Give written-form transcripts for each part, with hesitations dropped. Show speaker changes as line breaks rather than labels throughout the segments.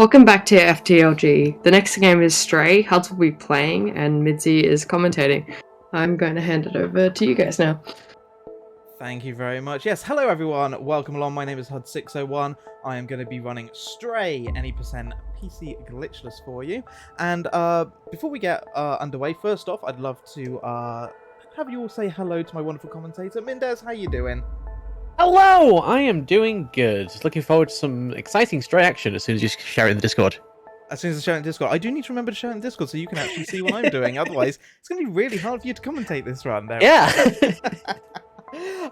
Welcome back to FTLG. The next game is Stray. Huds will be playing, and Midzi is commentating. I'm going to hand it over to you guys now.
Thank you very much. Yes, hello everyone. Welcome along. My name is huds601. I am going to be running Stray, any percent PC Glitchless for you. And before we get underway, first off, I'd love to have you all say hello to my wonderful commentator. Mendez, how you doing?
Hello! I am doing good. Looking forward to some exciting Stray action as soon as you share it in the Discord.
As soon as I share it in Discord. I do need to remember to share it in Discord so you can actually see what I'm doing. Otherwise, it's going to be really hard for you to commentate this run. There.
Yeah!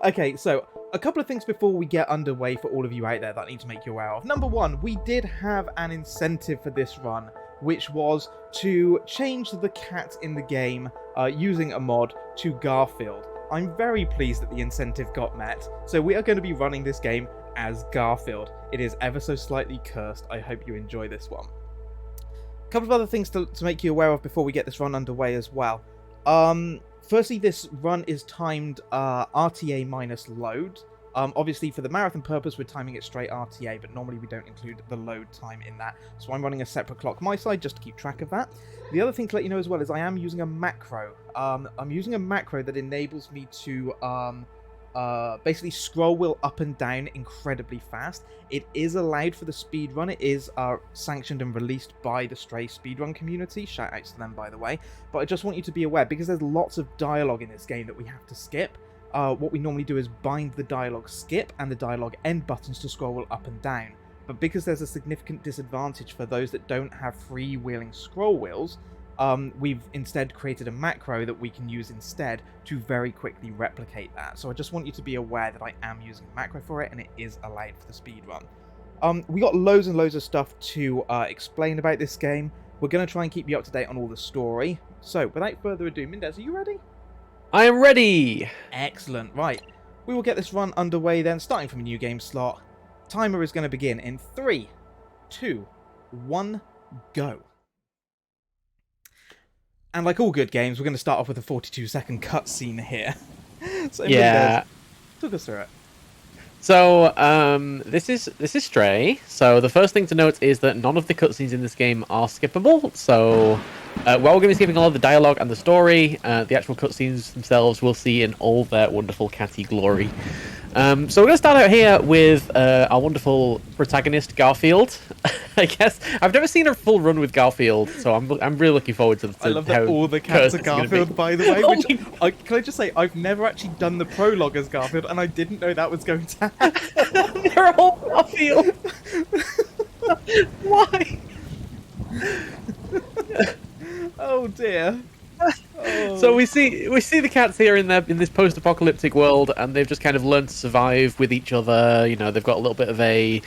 Okay, so a couple of things before we get underway for all of you out there that I need to make you aware of. Number one, we did have an incentive for this run, which was to change the cat in the game using a mod to Garfield. I'm very pleased that the incentive got met, so we are going to be running this game as Garfield. It is ever so slightly cursed. I hope you enjoy this one. A couple of other things to make you aware of before we get this run underway as well. Firstly, this run is timed RTA minus load. Obviously, for the marathon purpose, we're timing it straight RTA, but normally we don't include the load time in that. So I'm running a separate clock my side just to keep track of that. The other thing to let you know as well is I am using a macro. I'm using a macro that enables me to basically scroll wheel up and down incredibly fast. It is allowed for the speedrun. It is sanctioned and released by the Stray speedrun community. Shout outs to them, by the way. But I just want you to be aware, because there's lots of dialogue in this game that we have to skip. What we normally do is bind the dialogue skip and the dialogue end buttons to scroll wheel up and down. But because there's a significant disadvantage for those that don't have freewheeling scroll wheels, we've instead created a macro that we can use instead to very quickly replicate that. So I just want you to be aware that I am using a macro for it, and it is allowed for the speedrun. We got loads and loads of stuff to explain about this game. We're going to try and keep you up to date on all the story. So, without further ado, Mendez, are you ready?
I am ready!
Excellent. Right. We will get this run underway then, starting from a new game slot. Timer is going to begin in 3, 2, 1, go. And like all good games, we're going to start off with a 42-second cutscene here. So
Yeah.
Talk us through it.
So, this is Stray. So the first thing to note is that none of the cutscenes in this game are skippable. So, while we're going to be skipping all of the dialogue and the story, the actual cutscenes themselves we'll see in all their wonderful catty glory. So we're going to start out here with our wonderful protagonist, Garfield. I guess I've never seen a full run with Garfield, so I'm really looking forward to
I love that all the cats are Garfield, by the way. Which can I just say, I've never actually done the prologue as Garfield, and I didn't know that was going to happen.
They're all Garfield. Why?
Oh dear. Oh.
So we see the cats here in this post-apocalyptic world, and they've just kind of learned to survive with each other. You know, they've got a little bit of a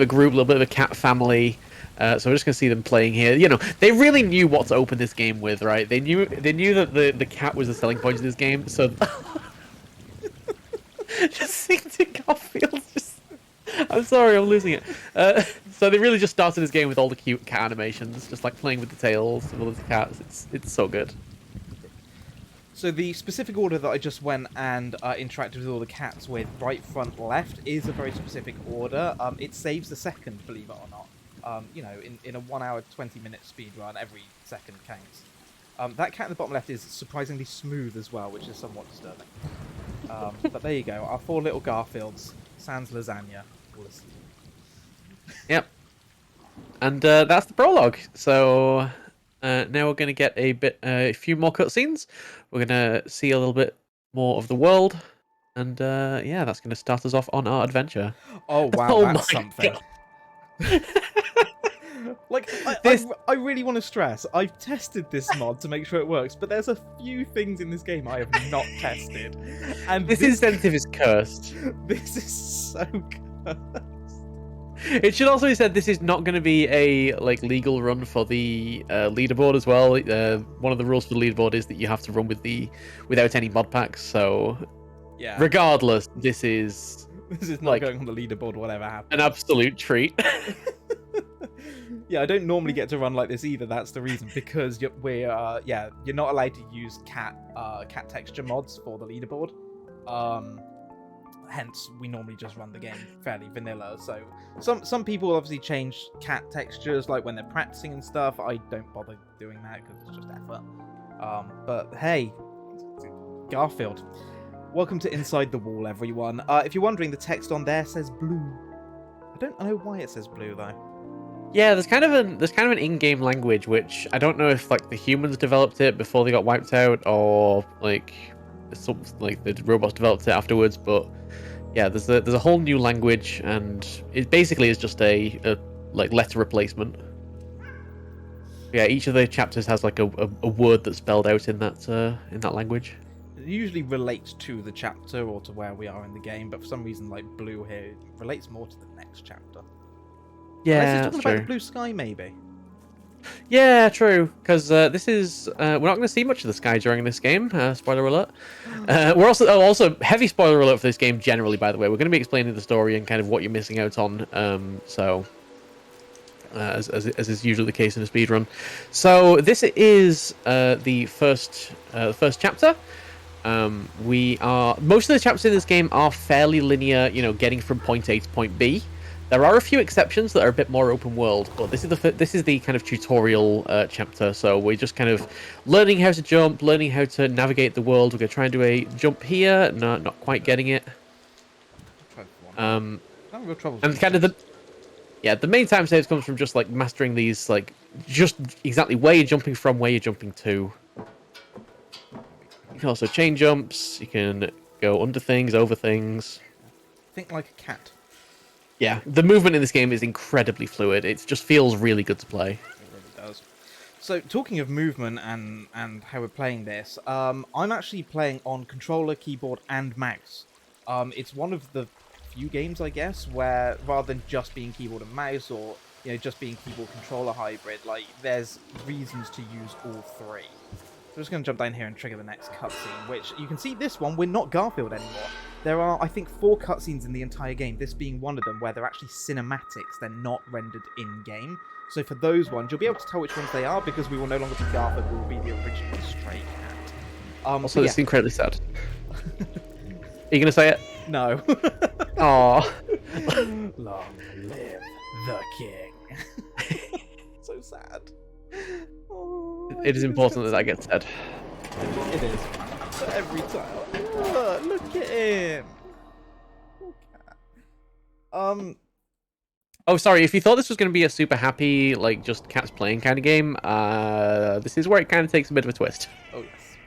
group, a little bit of a cat family. So we're just gonna see them playing here. You know, they really knew what to open this game with, right? They knew that the cat was the selling point of this game. So just sing to Garfield. I'm sorry, I'm losing it. So they really just started this game with all the cute cat animations, just like playing with the tails of all the cats. It's so good.
So the specific order that I just went and interacted with all the cats with, right, front, left, is a very specific order. It saves the second, believe it or not. You know, in a 1 hour, 20-minute speed run, every second counts. That cat in the bottom left is surprisingly smooth as well, which is somewhat disturbing. But there you go, our 4 little Garfields. Sans lasagna.
Yep. And that's the prologue. So now we're going to get a few more cutscenes. We're going to see a little bit more of the world. And yeah, that's going to start us off on our adventure.
Oh, wow,
Oh
that's
my
something. Like, I really want to stress, I've tested this mod to make sure it works, but there's a few things in this game I have not tested. And
this incentive is cursed.
This is so cursed.
It should also be said this is not going to be a legal run for the leaderboard as well. One of the rules for the leaderboard is that you have to run without any mod packs. So,
yeah.
Regardless, this is
not going on the leaderboard. Whatever happens,
an absolute treat.
Yeah, I don't normally get to run like this either. That's the reason, because you're not allowed to use cat texture mods for the leaderboard. hence we normally just run the game fairly vanilla. So some people obviously change cat textures, like when they're practicing and stuff. I don't bother doing that because it's just effort. But hey, Garfield. Welcome to Inside the Wall, everyone. If you're wondering, the text on there says blue. I don't know why it says blue though.
Yeah, there's kind of an in-game language which I don't know if like the humans developed it before they got wiped out or like the robots developed it afterwards. But yeah, there's a whole new language, and it basically is just a like letter replacement. Yeah, each of the chapters has like a word that's spelled out in that language.
It usually relates to the chapter or to where we are in the game, but for some reason, like blue here relates more to the next chapter.
Yeah,
unless it's
that's
talking
true.
about the blue sky, maybe.
Yeah, true. Because this is we're not going to see much of the sky during this game. Spoiler alert. We're also heavy spoiler alert for this game generally. By the way, we're going to be explaining the story and kind of what you're missing out on. As is usually the case in a speedrun. So this is the first chapter. Most of the chapters in this game are fairly linear, getting from point A to point B. There are a few exceptions that are a bit more open world, but this is the kind of tutorial chapter. So we're just kind of learning how to jump, learning how to navigate the world. We're going to try and do a jump here. No, not quite getting it.
No real trouble.
And kind of the main time saves comes from just like mastering these, like just exactly where you're jumping from, where you're jumping to. You can also chain jumps. You can go under things, over things.
Think like a cat.
Yeah, the movement in this game is incredibly fluid. It just feels really good to play.
It really does. So, talking of movement and how we're playing this, I'm actually playing on controller, keyboard, and mouse. It's one of the few games, I guess, where rather than just being keyboard and mouse, or just being keyboard controller hybrid, like there's reasons to use all three. So I'm just going to jump down here and trigger the next cutscene, which you can see this one, we're not Garfield anymore. There are, I think, 4 cutscenes in the entire game, this being one of them, where they're actually cinematics, they're not rendered in-game. So for those ones, you'll be able to tell which ones they are, because we will no longer be Garfield, we will be the original Stray Cat.
Also, it's incredibly sad. Are you going to say it?
No.
Aww.
Long live the king. So sad. Oh,
It is important that gets said.
It is. But every time. Look at him. Poor cat.
Oh, sorry. If you thought this was going to be a super happy, like just cats playing kind of game, this is where it kind of takes a bit of a twist.
Oh yes.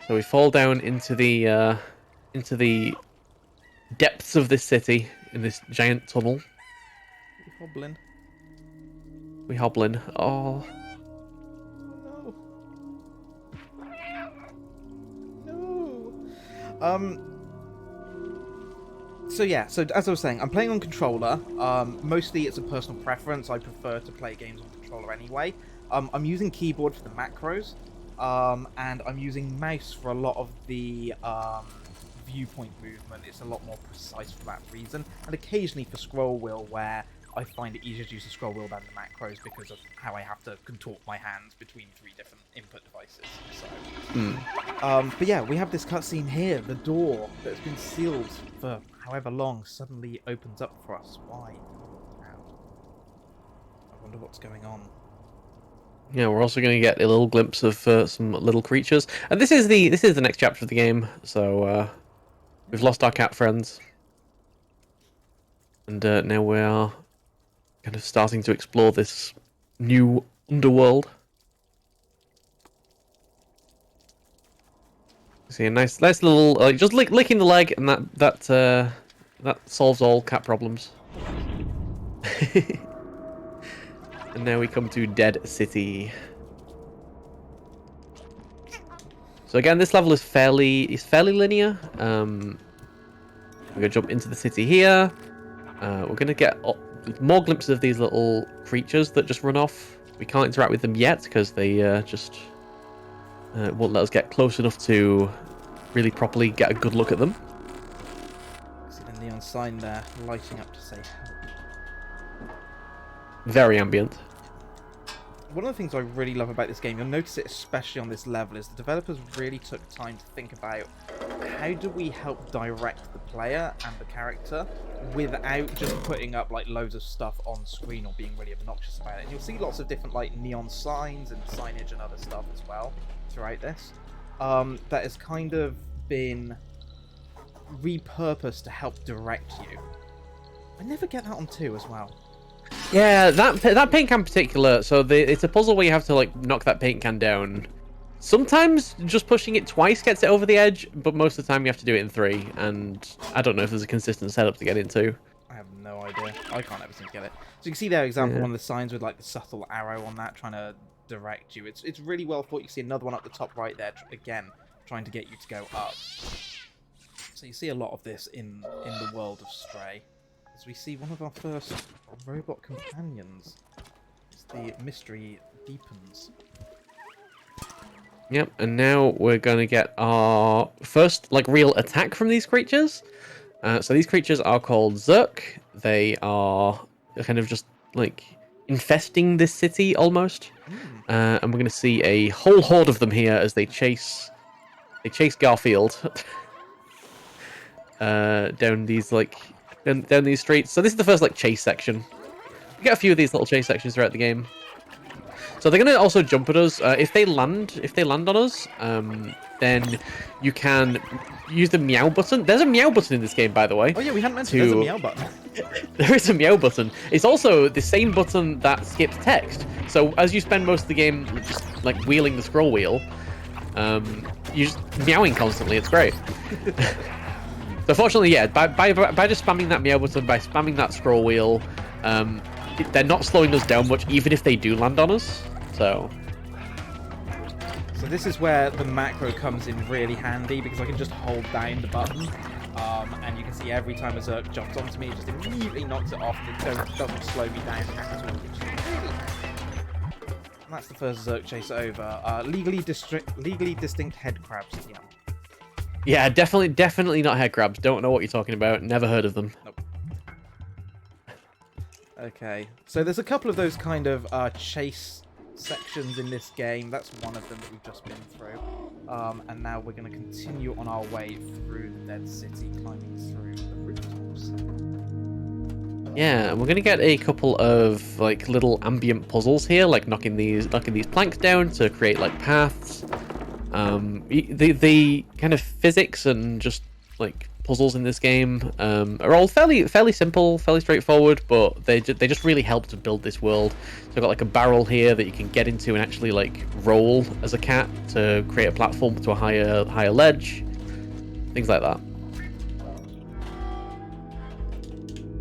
So we fall down into the depths of this city in this giant tunnel.
Hobbling.
We hobbling. Oh.
No. So yeah, so as I was saying, I'm playing on controller. Mostly it's a personal preference. I prefer to play games on controller anyway. I'm using keyboard for the macros, and I'm using mouse for a lot of the viewpoint movement. It's a lot more precise for that reason, and occasionally for scroll wheel, where I find it easier to use the scroll wheel than the macros because of how I have to contort my hands between 3 different input devices. So, but yeah, we have this cutscene here. The door that's been sealed for however long suddenly opens up for us. Why? How? I wonder what's going on.
Yeah, we're also going to get a little glimpse of some little creatures, and this is the next chapter of the game. So we've lost our cat friends, and now we are kind of starting to explore this new underworld. See a nice little just licking the leg, and that solves all cat problems. And now we come to Dead City. So again, this level is fairly linear. We're gonna jump into the city here. We're gonna get more glimpses of these little creatures that just run off. We can't interact with them yet because they just won't let us get close enough to really properly get a good look at them.
See the neon sign there lighting up to say help.
Very ambient.
one of the things I really love about this game, you'll notice it especially on this level, is the developers really took time to think about how do we help direct the player and the character without just putting up like loads of stuff on screen or being really obnoxious about it. And you'll see lots of different like neon signs and signage and other stuff as well throughout this that has kind of been repurposed to help direct you. I never get that on 2 as well.
Yeah, that paint can in particular. So it's a puzzle where you have to like knock that paint can down. Sometimes just pushing it twice gets it over the edge, but most of the time you have to do it in 3. And I don't know if there's a consistent setup to get into.
I have no idea. I can't ever seem to get it. So you can see there, example, one of the signs with like the subtle arrow on that, trying to direct you. It's really well thought. You see another one up the top right there, again, trying to get you to go up. So you see a lot of this in the world of Stray. As we see one of our first robot companions. As the mystery deepens.
Yep, and now we're going to get our first like real attack from these creatures. So these creatures are called Zerk. They are kind of just like infesting this city almost. And we're going to see a whole horde of them here as they chase Garfield down these like down these streets. So this is the first like chase section. We get a few of these little chase sections throughout the game. So they're going to also jump at us. If they land on us, then you can use the meow button. There's a meow button in this game, by the way.
Oh yeah, we hadn't mentioned there's a meow button.
There is a meow button. It's also the same button that skips text. So as you spend most of the game just like wheeling the scroll wheel, you're just meowing constantly. It's great. So fortunately, yeah, by just spamming that meow button, by spamming that scroll wheel, they're not slowing us down much, even if they do land on us. So
this is where the macro comes in really handy, because I can just hold down the button, and you can see every time a Zerk jumps onto me, it just immediately knocks it off, and it doesn't slow me down at all, which is really handy. And that's the first Zerk chase over. Legally distinct head crabs. Yeah.
Yeah, definitely not head crabs. Don't know what you're talking about. Never heard of them.
Nope. Okay, so there's a couple of those kind of chase sections in this game. That's one of them that we've just been through. And now we're going to continue on our way through the Dead City, climbing through the rooftops.
Yeah, and we're going to get a couple of like little ambient puzzles here, like knocking these planks down to create like paths. The kind of physics and just like puzzles in this game are all fairly simple, fairly straightforward, but they just really help to build this world. So I've got like a barrel here that you can get into and actually like roll as a cat to create a platform to a higher ledge, things like that.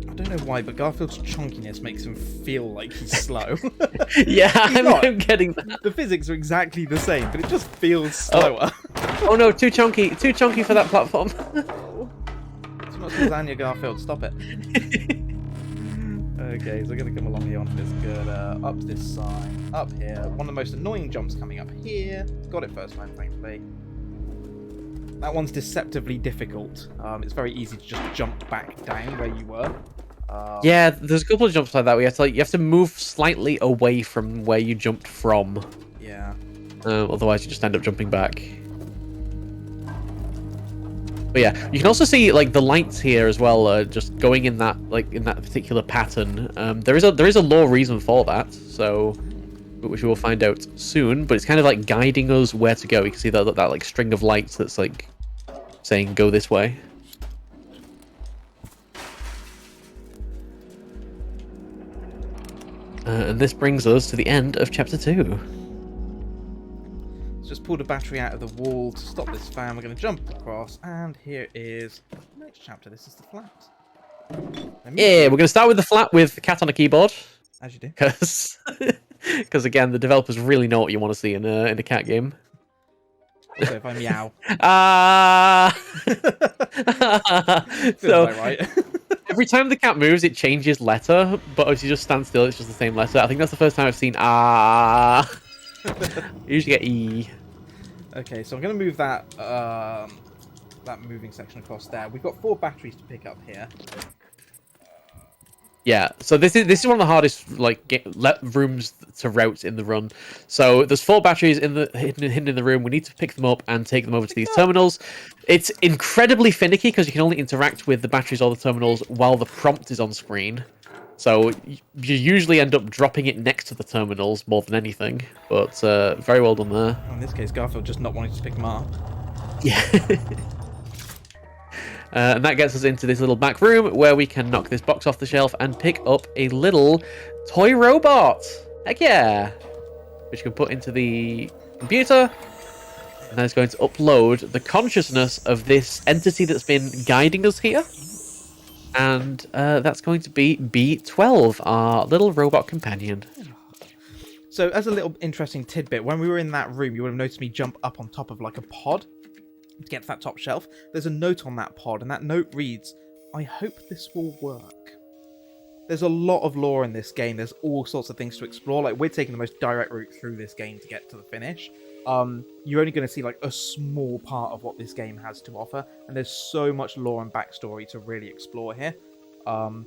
I don't know why, but Garfield's chunkiness makes him feel like he's slow.
Yeah, I'm getting that.
The physics are exactly the same, but it just feels slower.
Oh no, too chunky for that platform.
Too much lasagna, Garfield, stop it. Okay, so we're going to come along here onto this girder, up this side, up here. One of the most annoying jumps coming up here. Got it first time, thankfully. That one's deceptively difficult. It's very easy to just jump back down where you were.
Yeah, there's a couple of jumps like that where you have to move slightly away from where you jumped from.
Yeah.
Otherwise, you just end up jumping back. But yeah, you can also see like the lights here as well, just going in that particular pattern. There is a lore reason for that, so which we will find out soon. But it's kind of like guiding us where to go. You can see that like string of lights that's like saying go this way. And this brings us to the end of chapter 2.
Let's just pull the battery out of the wall to stop this fan. We're going to jump across, and here is the next chapter. This is the flat.
Yeah, we're going to start with the flat with the cat on a keyboard.
As you do.
Because again, the developers really know what you want to see in a cat game.
So if I meow.
So
about right.
every time the cat moves, it changes letter, but if you just stand still, it's just the same letter. I think that's the first time I've seen I usually get E.
Okay, so I'm going to move that that moving section across there. We've got 4 batteries to pick up here.
Yeah, so this is one of the hardest rooms to route in the run. So there's 4 batteries hidden in the room. We need to pick them up and take them over to these terminals. It's incredibly finicky because you can only interact with the batteries or the terminals while the prompt is on screen. So you usually end up dropping it next to the terminals more than anything. But very well done there.
In this case, Garfield just not wanting to pick them up.
Yeah. And that gets us into this little back room where we can knock this box off the shelf and pick up a little toy robot. Heck yeah! Which you can put into the computer. And that is going to upload the consciousness of this entity that's been guiding us here. And that's going to be B12, our little robot companion.
So as a little interesting tidbit, when we were in that room, you would have noticed me jump up on top of like a pod to get to that top shelf. There's a note on that pod, and that note reads, "I hope this will work." There's a lot of lore in this game. There's all sorts of things to explore. Like, we're taking the most direct route through this game to get to the finish. You're only going to see like a small part of what this game has to offer, and there's so much lore and backstory to really explore here. So,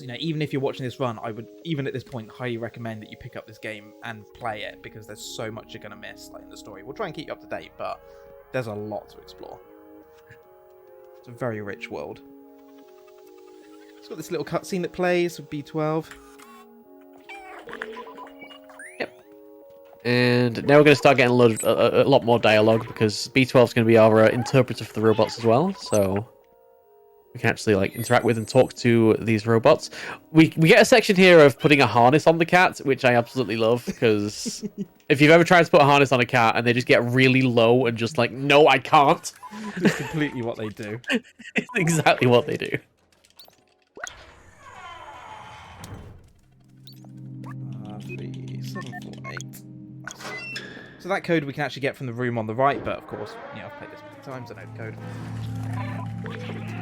you know, even if you're watching this run, I would, even at this point, highly recommend that you pick up this game and play it, because there's so much you're going to miss, like, in the story. We'll try and keep you up to date, but there's a lot to explore. It's a very rich world. It's got this little cutscene that plays with B12.
Yep. And now we're going to start getting a lot more dialogue, because B12 is going to be our interpreter for the robots as well, so we can actually like interact with and talk to these robots. We get a section here of putting a harness on the cat, which I absolutely love, because if you've ever tried to put a harness on a cat and they just get really low and just like, no, I can't.
It's completely what they do.
It's exactly what they do.
So that code we can actually get from the room on the right, but of course, you know, I've played this many times, I know the code.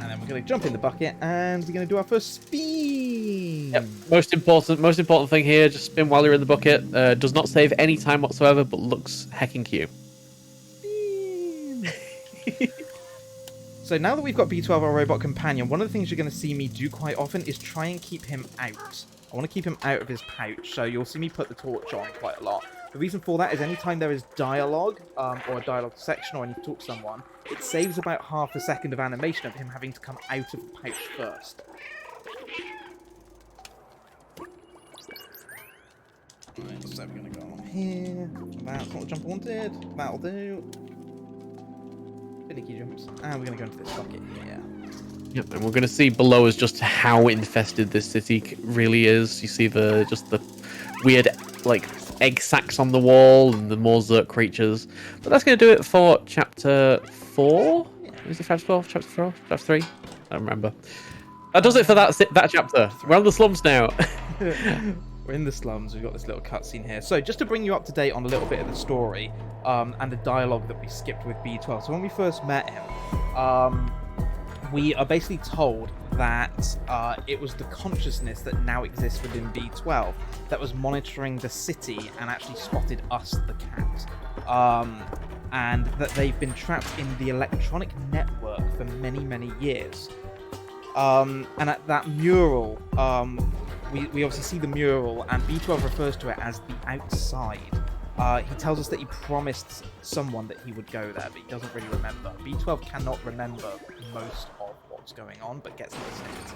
And then we're going to jump in the bucket, and we're going to do our first spin.
Yep. Most important thing here, just spin while you're in the bucket. Does not save any time whatsoever, but looks hecking cute.
So now that we've got B12, our robot companion, one of the things you're going to see me do quite often is try and keep him out. I want to keep him out of his pouch, so you'll see me put the torch on quite a lot. The reason for that is anytime there is dialogue, or a dialogue section, or I need to talk to someone, it saves about half a second of animation of him having to come out of the pouch first. Right, so we're going to go on here. That's not the jump I wanted. That'll do. Finicky jumps. And we're going to go into this bucket here.
Yep, and we're going to see below us just how infested this city really is. You see the weird, like, egg sacs on the wall and the more Zerk creatures. But that's going to do it for chapter 4? Is it chapter 12? Chapter 4? Chapter 3? I don't remember. That does it for that chapter. We're on the slums now.
We're in the slums. We've got this little cutscene here. So just to bring you up to date on a little bit of the story and the dialogue that we skipped with B12. So when we first met him, we are basically told that it was the consciousness that now exists within B12 that was monitoring the city and actually spotted us, the cat. And that they've been trapped in the electronic network for many, many years. And at that mural, we obviously see the mural, and B12 refers to it as the outside. He tells us that he promised someone that he would go there, but he doesn't really remember. B12 cannot remember most of what's going on, but gets instinct.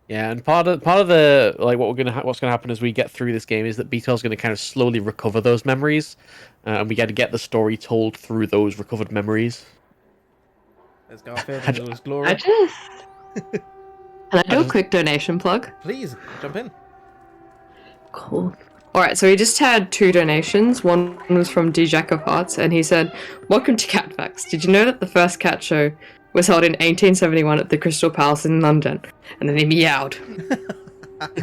Yeah, and part of the like what's gonna happen as we get through this game is that B12's gonna kind of slowly recover those memories, and we got to get the story told through those recovered memories.
There's Garfield in all his glory.
Can I do a quick donation plug?
Please jump in.
Cool. Alright, so we just had 2 donations. One was from D-Jack of Hearts, and he said, "Welcome to Cat Facts. Did you know that the first cat show was held in 1871 at the Crystal Palace in London?" And then he meowed.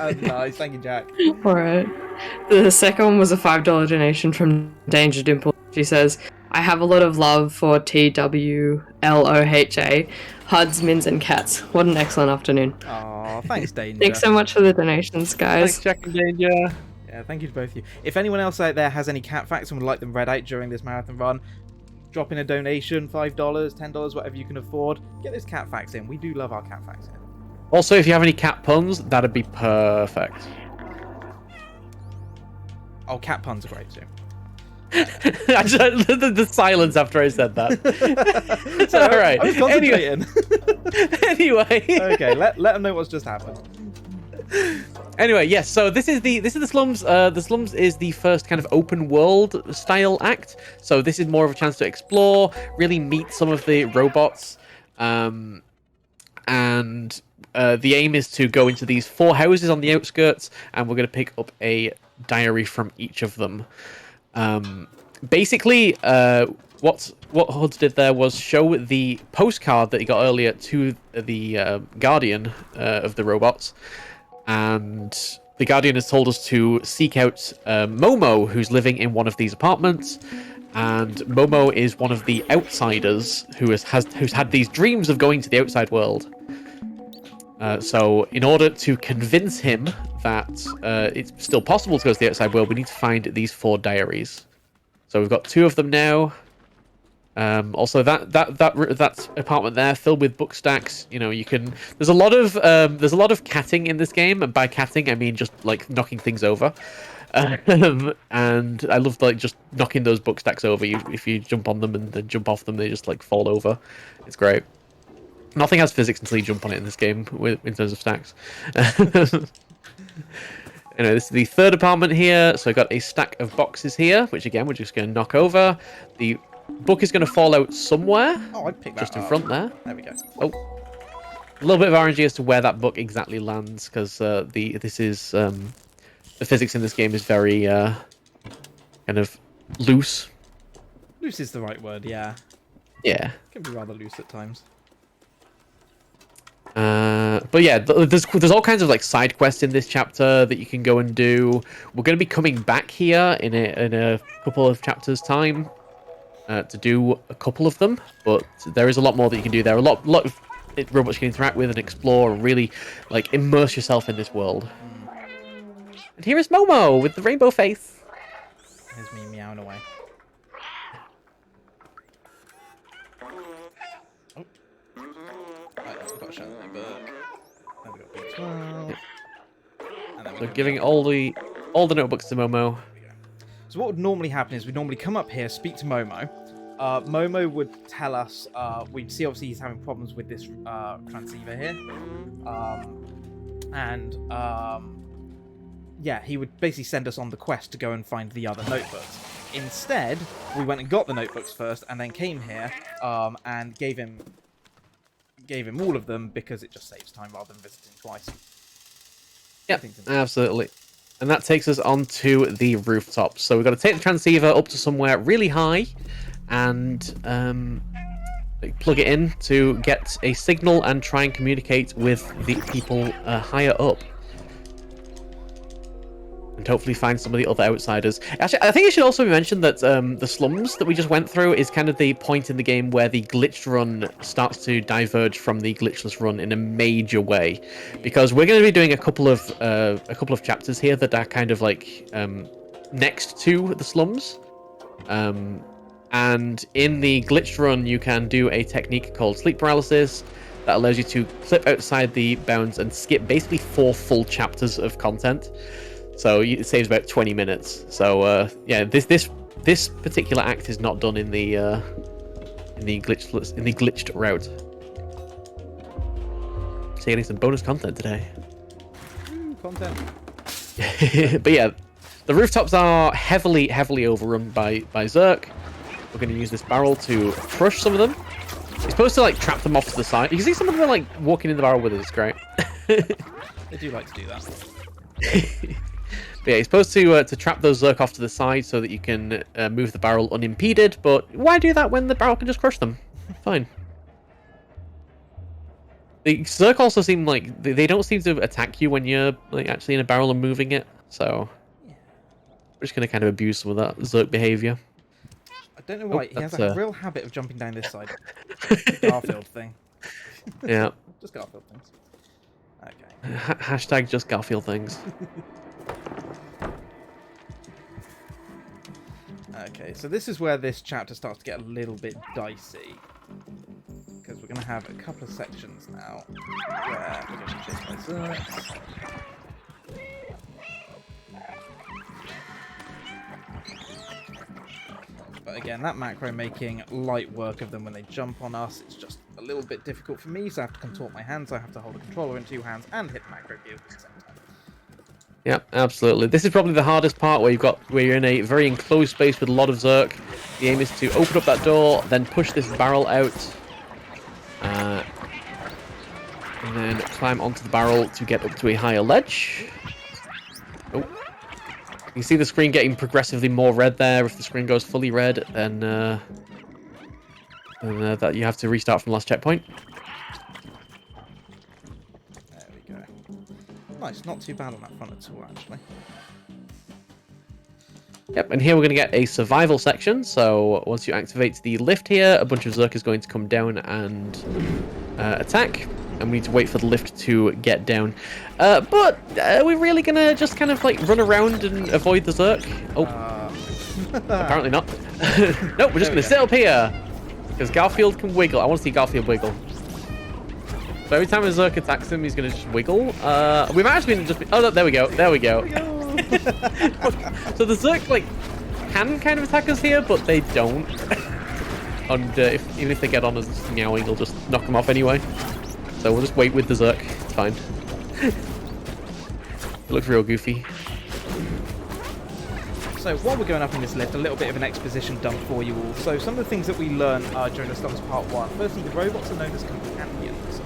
Nice, thank you, Jack.
Alright. The second one was a $5 donation from Danger Dimple. She says, "I have a lot of love for TWLOHA, Huds, Mins, and Cats. What an excellent afternoon."
Aw, thanks, Danger.
Thanks so much for the donations, guys.
Thanks, Jack and Danger.
Yeah, thank you to both of you. If anyone else out there has any cat facts and would like them read out during this marathon run, drop in a donation, $5, $10, whatever you can afford. Get those cat facts in. We do love our cat facts in.
Also, if you have any cat puns, that'd be perfect.
Oh, cat puns are great too.
The silence after I said that.
So,
All right.
I was concentrating.
Anyway.
Okay, let them know what's just happened.
Anyway, yes. So this is the slums. The slums is the first kind of open world style act. So this is more of a chance to explore, really meet some of the robots, and the aim is to go into these 4 houses on the outskirts, and we're going to pick up a diary from each of them. Basically, what Huds did there was show the postcard that he got earlier to the Guardian of the robots, and the Guardian has told us to seek out Momo, who's living in one of these apartments. And Momo is one of the outsiders who's had these dreams of going to the outside world. So in order to convince him that it's still possible to go to the outside world, we need to find these 4 diaries. So we've got 2 of them now. Also, that apartment there filled with book stacks. You know, you can. There's a lot of catting in this game, and by catting I mean just like knocking things over. And I love like just knocking those book stacks over. If you jump on them and then jump off them, they just like fall over. It's great. Nothing has physics until you jump on it in this game, in terms of stacks. Anyway, this is the 3rd apartment here. So I got a stack of boxes here, which again we're just going to knock over. The book is going to fall out somewhere.
Oh, I'd pick that
just in
up.
front there.
There we go.
Oh, a little bit of RNG as to where that book exactly lands, because the physics in this game is very kind of loose.
Loose is the right word, yeah.
Yeah.
It can be rather loose at times.
But yeah, there's all kinds of like side quests in this chapter that you can go and do. We're going to be coming back here in a couple of chapters time to do a couple of them, but there is a lot more that you can do there. A lot of robots you can interact with and explore and really like immerse yourself in this world. And here is Momo with the rainbow face.
Here's me meowing away. Oh. Right, I forgot to show my book. Then we got books as well.
Yep.
And then
So giving all the notebooks to Momo.
So what would normally happen is we'd normally come up here, speak to Momo. Momo would tell us, we'd see obviously he's having problems with this transceiver here. Yeah, he would basically send us on the quest to go and find the other notebooks. Instead, we went and got the notebooks first, and then came here and gave him all of them because it just saves time rather than visiting twice.
Yep, absolutely. And that takes us onto the rooftop. So we've got to take the transceiver up to somewhere really high and plug it in to get a signal and try and communicate with the people higher up. And hopefully find some of the other outsiders. Actually, I think it should also be mentioned that the slums that we just went through is kind of the point in the game where the glitched run starts to diverge from the glitchless run in a major way, because we're going to be doing a couple of chapters here that are kind of like next to the slums. And in the glitched run, you can do a technique called sleep paralysis that allows you to clip outside the bounds and skip basically 4 full chapters of content. So it saves about 20 minutes. So yeah, this particular act is not done in the glitched route. So you're getting some bonus content today.
Content.
But yeah, the rooftops are heavily overrun by Zerk. We're going to use this barrel to crush some of them. You're supposed to like trap them off to the side. You can see some of them are like walking in the barrel with us. It's great.
They do like to do that.
But yeah, you're supposed to trap those Zerk off to the side so that you can move the barrel unimpeded, but why do that when the barrel can just crush them? Fine. The Zerk also seem like they don't seem to attack you when you're like actually in a barrel and moving it, so we're just going to kind of abuse some of that Zerk behavior.
I don't know why, he has a real habit of jumping down this side. Garfield thing.
Yeah.
Just Garfield things. Okay.
Hashtag just Garfield things.
Okay, so this is where this chapter starts to get a little bit dicey. Because we're going to have a couple of sections now where we're going to chase by Zerks. But again, that macro making light work of them when they jump on us. It's just a little bit difficult for me, so I have to contort my hands. I have to hold a controller in 2 hands and hit macro key at the same time.
Yep, absolutely. This is probably the hardest part where you're in a very enclosed space with a lot of Zerk. The aim is to open up that door, then push this barrel out, and then climb onto the barrel to get up to a higher ledge. Oh. You can see the screen getting progressively more red there. If the screen goes fully red, then that you have to restart from the last checkpoint.
There we go. Nice, not too bad on that front at all, actually.
Yep, and here we're going to get a survival section. So once you activate the lift here, a bunch of Zerk is going to come down and attack. And we need to wait for the lift to get down. But we're really going to just kind of like run around and avoid the Zerk. Oh, apparently not. Nope, we're just going to sit up here. Because Garfield can wiggle. I want to see Garfield wiggle. So every time a Zerk attacks him, he's going to just wiggle. We might actually just be... Oh, look, there we go. There we go. So the Zerk, like, can kind of attack us here, but they don't. And even if they get on us meowing, they'll just knock them off anyway. So we'll just wait with the Zerk. It's fine. It looks real goofy.
So while we're going up in this lift, a little bit of an exposition dump for you all. So some of the things that we learned during the Slums Part 1. Firstly, the robots are known as companions.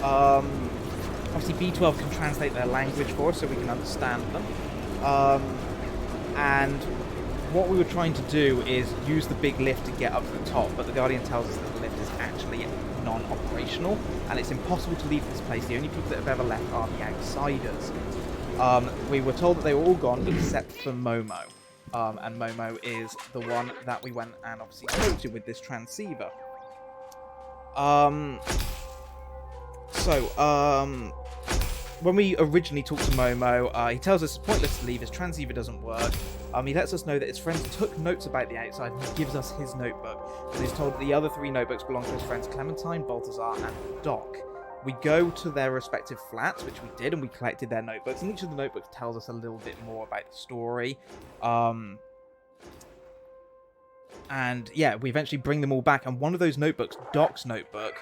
Obviously B12 can translate their language for us so we can understand them. And what we were trying to do is use the big lift to get up to the top, but the Guardian tells us that the lift is actually non-operational, and it's impossible to leave this place. The only people that have ever left are the outsiders. We were told that they were all gone except for Momo. And Momo is the one that we went and obviously spoke to with this transceiver. When we originally talked to Momo, he tells us it's pointless to leave, his transceiver doesn't work. He lets us know that his friends took notes about the outside, and he gives us his notebook. And he's told that the other 3 notebooks belong to his friends Clementine, Balthazar, and Doc. We go to their respective flats, which we did, and we collected their notebooks, and each of the notebooks tells us a little bit more about the story. And yeah, we eventually bring them all back, and one of those notebooks, Doc's notebook,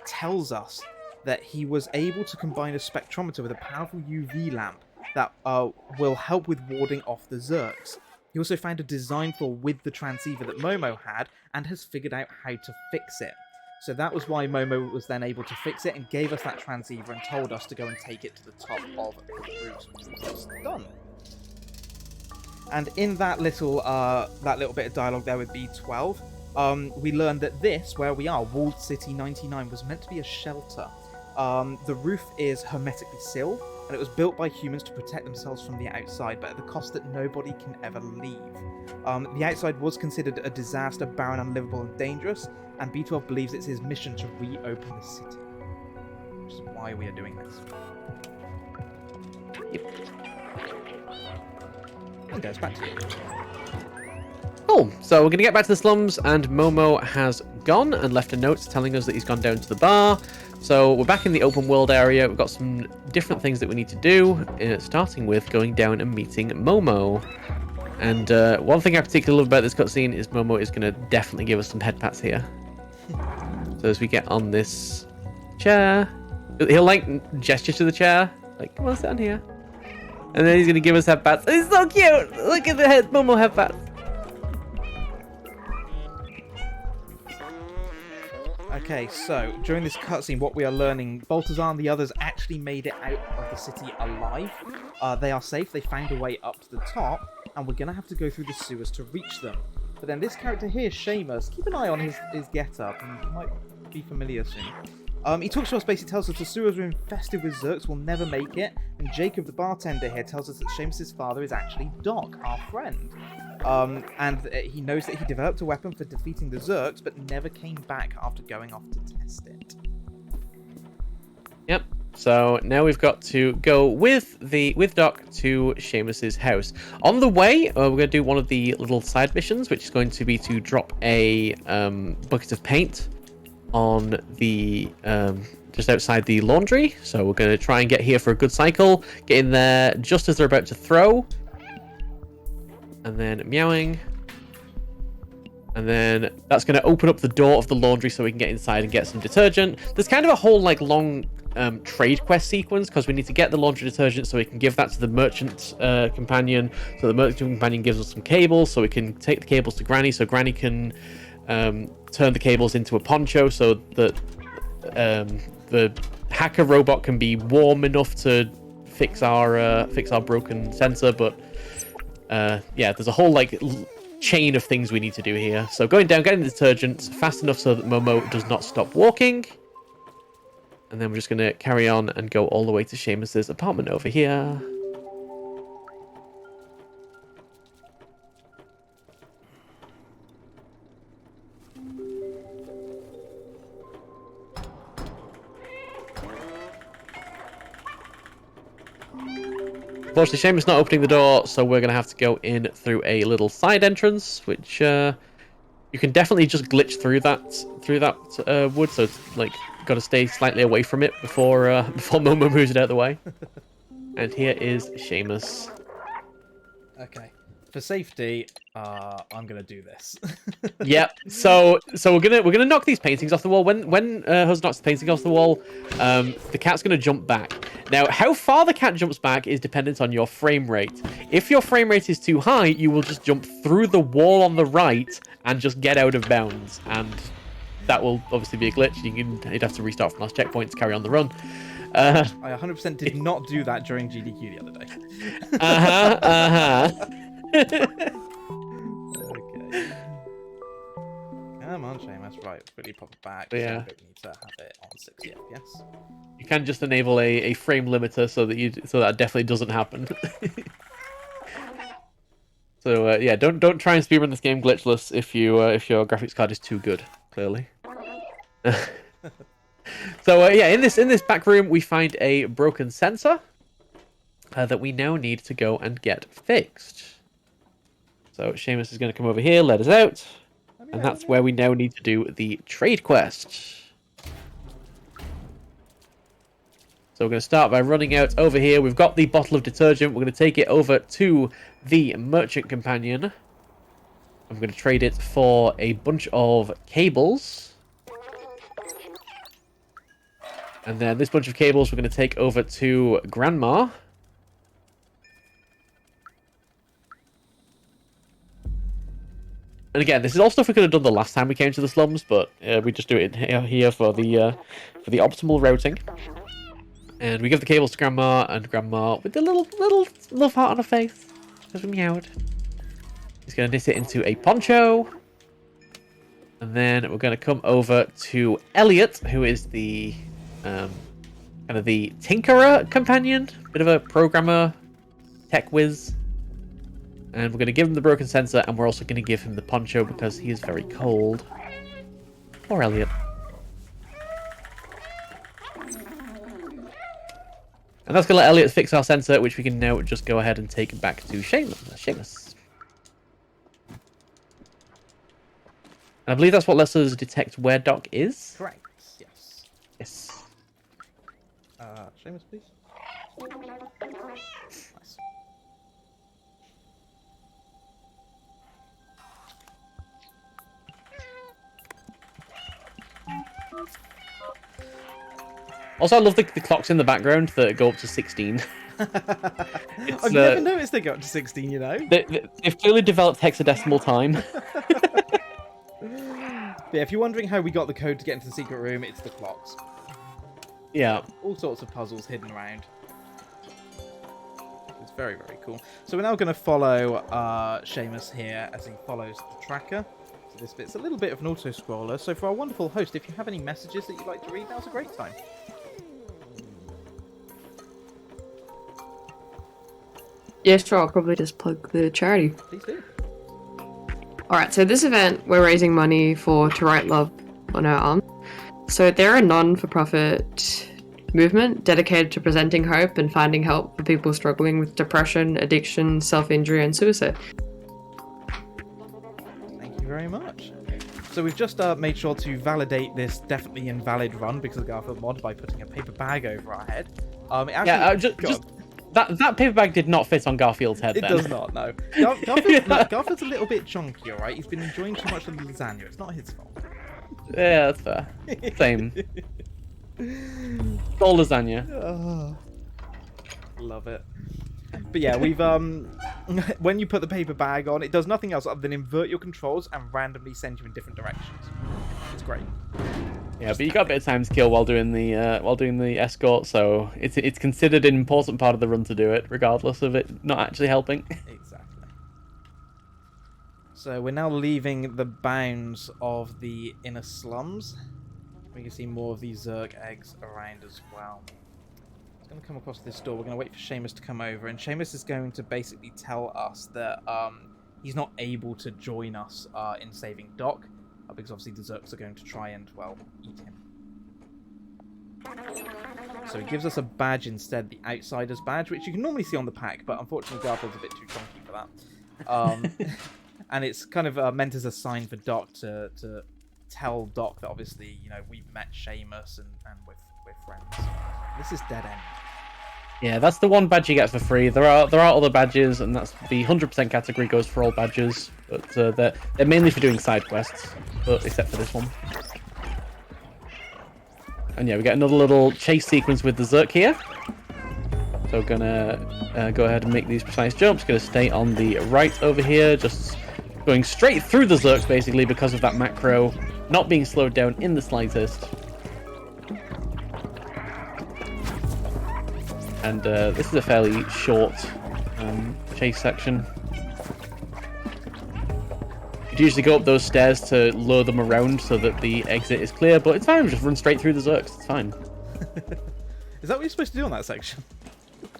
tells us that he was able to combine a spectrometer with a powerful UV lamp that will help with warding off the Zerks. He also found a design flaw with the transceiver that Momo had and has figured out how to fix it. So that was why Momo was then able to fix it and gave us that transceiver and told us to go and take it to the top of the route, which was just done. And in that little bit of dialogue there with B12, we learned that this, where we are, Walled City 99, was meant to be a shelter. The roof is hermetically sealed, and it was built by humans to protect themselves from the outside, but at the cost that nobody can ever leave. The outside was considered a disaster, barren, unlivable, and dangerous, and B12 believes it's his mission to reopen the city. Which is why we are doing this. Yep. And goes back to you.
Cool. So we're going to get back to the slums, and Momo has gone and left a note telling us that he's gone down to the bar. So we're back in the open world area. We've got some different things that we need to do, starting with going down and meeting Momo. And one thing I particularly love about this cutscene is Momo is going to definitely give us some head pats here. So as we get on this chair, he'll like gesture to the chair, like, come on, sit down here. And then he's going to give us head pats. It's so cute! Look at the Momo head pats.
Okay, so during this cutscene, what we are learning, Balthazar and the others actually made it out of the city alive. They are safe, they found a way up to the top, and we're going to have to go through the sewers to reach them. But then this character here, Seamus, keep an eye on his get-up, and he might be familiar soon. He talks to us, basically tells us the sewers are infested with Zerks, we'll never make it, and Jacob, the bartender here, tells us that Seamus' father is actually Doc, our friend. And he knows that he developed a weapon for defeating the Zerks, but never came back after going off to test it.
Yep. So now we've got to go with Doc to Seamus's house. On the way, we're going to do one of the little side missions, which is going to be to drop a bucket of paint on the just outside the laundry. So we're going to try and get here for a good cycle. Get in there just as they're about to throw. And then meowing. And then that's going to open up the door of the laundry so we can get inside and get some detergent. There's kind of a whole like long trade quest sequence because we need to get the laundry detergent so we can give that to the merchant companion. So the merchant companion gives us some cables so we can take the cables to Granny so Granny can turn the cables into a poncho so that the hacker robot can be warm enough to fix our broken sensor. But yeah, there's a whole like chain of things we need to do here. So going down, getting the detergent fast enough so that Momo does not stop walking. And then we're just going to carry on and go all the way to Seamus's apartment over here. Unfortunately, Seamus not opening the door, so we're going to have to go in through a little side entrance, which you can definitely just glitch through that wood. So it's like got to stay slightly away from it before Momo moves it out of the way. And here is Seamus.
Okay. For safety, I'm gonna do this.
Yep. So we're gonna knock these paintings off the wall. When Huz knocks the painting off the wall, the cat's gonna jump back. Now, how far the cat jumps back is dependent on your frame rate. If your frame rate is too high, you will just jump through the wall on the right and just get out of bounds, and that will obviously be a glitch. You'd have to restart from last checkpoint to carry on the run.
I 100% did not do that during GDQ the other day. Okay. Come on, Seamus. Right, really pop it back.
Yeah.
So we need to have it on 60 FPS.
You can just enable a frame limiter so that definitely doesn't happen. So yeah, don't try and speedrun this game glitchless if your graphics card is too good. Clearly. So yeah, in this back room we find a broken sensor that we now need to go and get fixed. So Seamus is going to come over here, let us out, and that's where we now need to do the trade quest. So we're going to start by running out over here. We've got the bottle of detergent. We're going to take it over to the merchant companion. I'm going to trade it for a bunch of cables. And then this bunch of cables we're going to take over to Grandma. And again, this is all stuff we could have done the last time we came to the slums, but we just do it here for the optimal routing. And we give the cables to Grandma, and Grandma, with the little love heart on her face, because we meowed, is going to knit it into a poncho. And then we're going to come over to Elliot, who is the kind of the tinkerer companion, bit of a programmer, tech whiz. And we're going to give him the broken sensor, and we're also going to give him the poncho because he is very cold. Poor Elliot. And that's going to let Elliot fix our sensor, which we can now just go ahead and take back to Seamus. And I believe that's what lets us detect where Doc is.
Correct. Yes.
Yes.
Seamus, please. Nice.
Also, I love the clocks in the background that go up to 16.
I've never noticed they go up to 16, you know?
They've clearly developed hexadecimal time.
Yeah, if you're wondering how we got the code to get into the secret room, it's the clocks.
Yeah.
All sorts of puzzles hidden around. It's very, very cool. So we're now going to follow Seamus here as he follows the tracker. So this bit's a little bit of an auto-scroller. So for our wonderful host, if you have any messages that you'd like to read, now's a great time.
Yeah, sure. I'll probably just plug the charity.
Please do.
Alright, so this event, we're raising money for To Write Love on our arm. So they're a non-for-profit movement dedicated to presenting hope and finding help for people struggling with depression, addiction, self-injury, and suicide.
Thank you very much. So we've just made sure to validate this definitely invalid run because of the Garfield mod by putting a paper bag over our head. It actually,
just that paper bag did not fit on Garfield's head.
it
then.
does not. No, Garfield, look, Garfield's a little bit chunky, all right. He's been enjoying too much of the lasagna. It's not his fault.
Yeah, that's fair. Same. All lasagna.
Oh, love it. But yeah, we've when you put the paper bag on, it does nothing else other than invert your controls and randomly send you in different directions. It's great.
Yeah, but you got a bit of time to kill while doing the escort, so it's considered an important part of the run to do it, regardless of it not actually helping.
Exactly. So we're now leaving the bounds of the inner slums. We can see more of these Zerg eggs around as well. Going to come across this door. We're going to wait for Seamus to come over, and Seamus is going to basically tell us that he's not able to join us in saving Doc, because obviously the Zerks are going to try and, well, eat him. So he gives us a badge instead, the Outsider's badge, which you can normally see on the pack, but unfortunately Garfield's a bit too chunky for that. And it's kind of meant as a sign for Doc to tell Doc that obviously, you know, we've met Seamus and we're friends. This is dead end.
Yeah, that's the one badge you get for free. There are other badges, and that's the 100% category goes for all badges, but they're mainly for doing side quests, but except for this one. And yeah, we get another little chase sequence with the Zerk here. So we're gonna go ahead and make these precise jumps. Gonna stay on the right over here, just going straight through the Zerks basically because of that macro not being slowed down in the slightest. And this is a fairly short chase section. You'd usually go up those stairs to lure them around so that the exit is clear, but it's fine, just run straight through the Zerks, it's fine.
Is that what you're supposed to do on that section?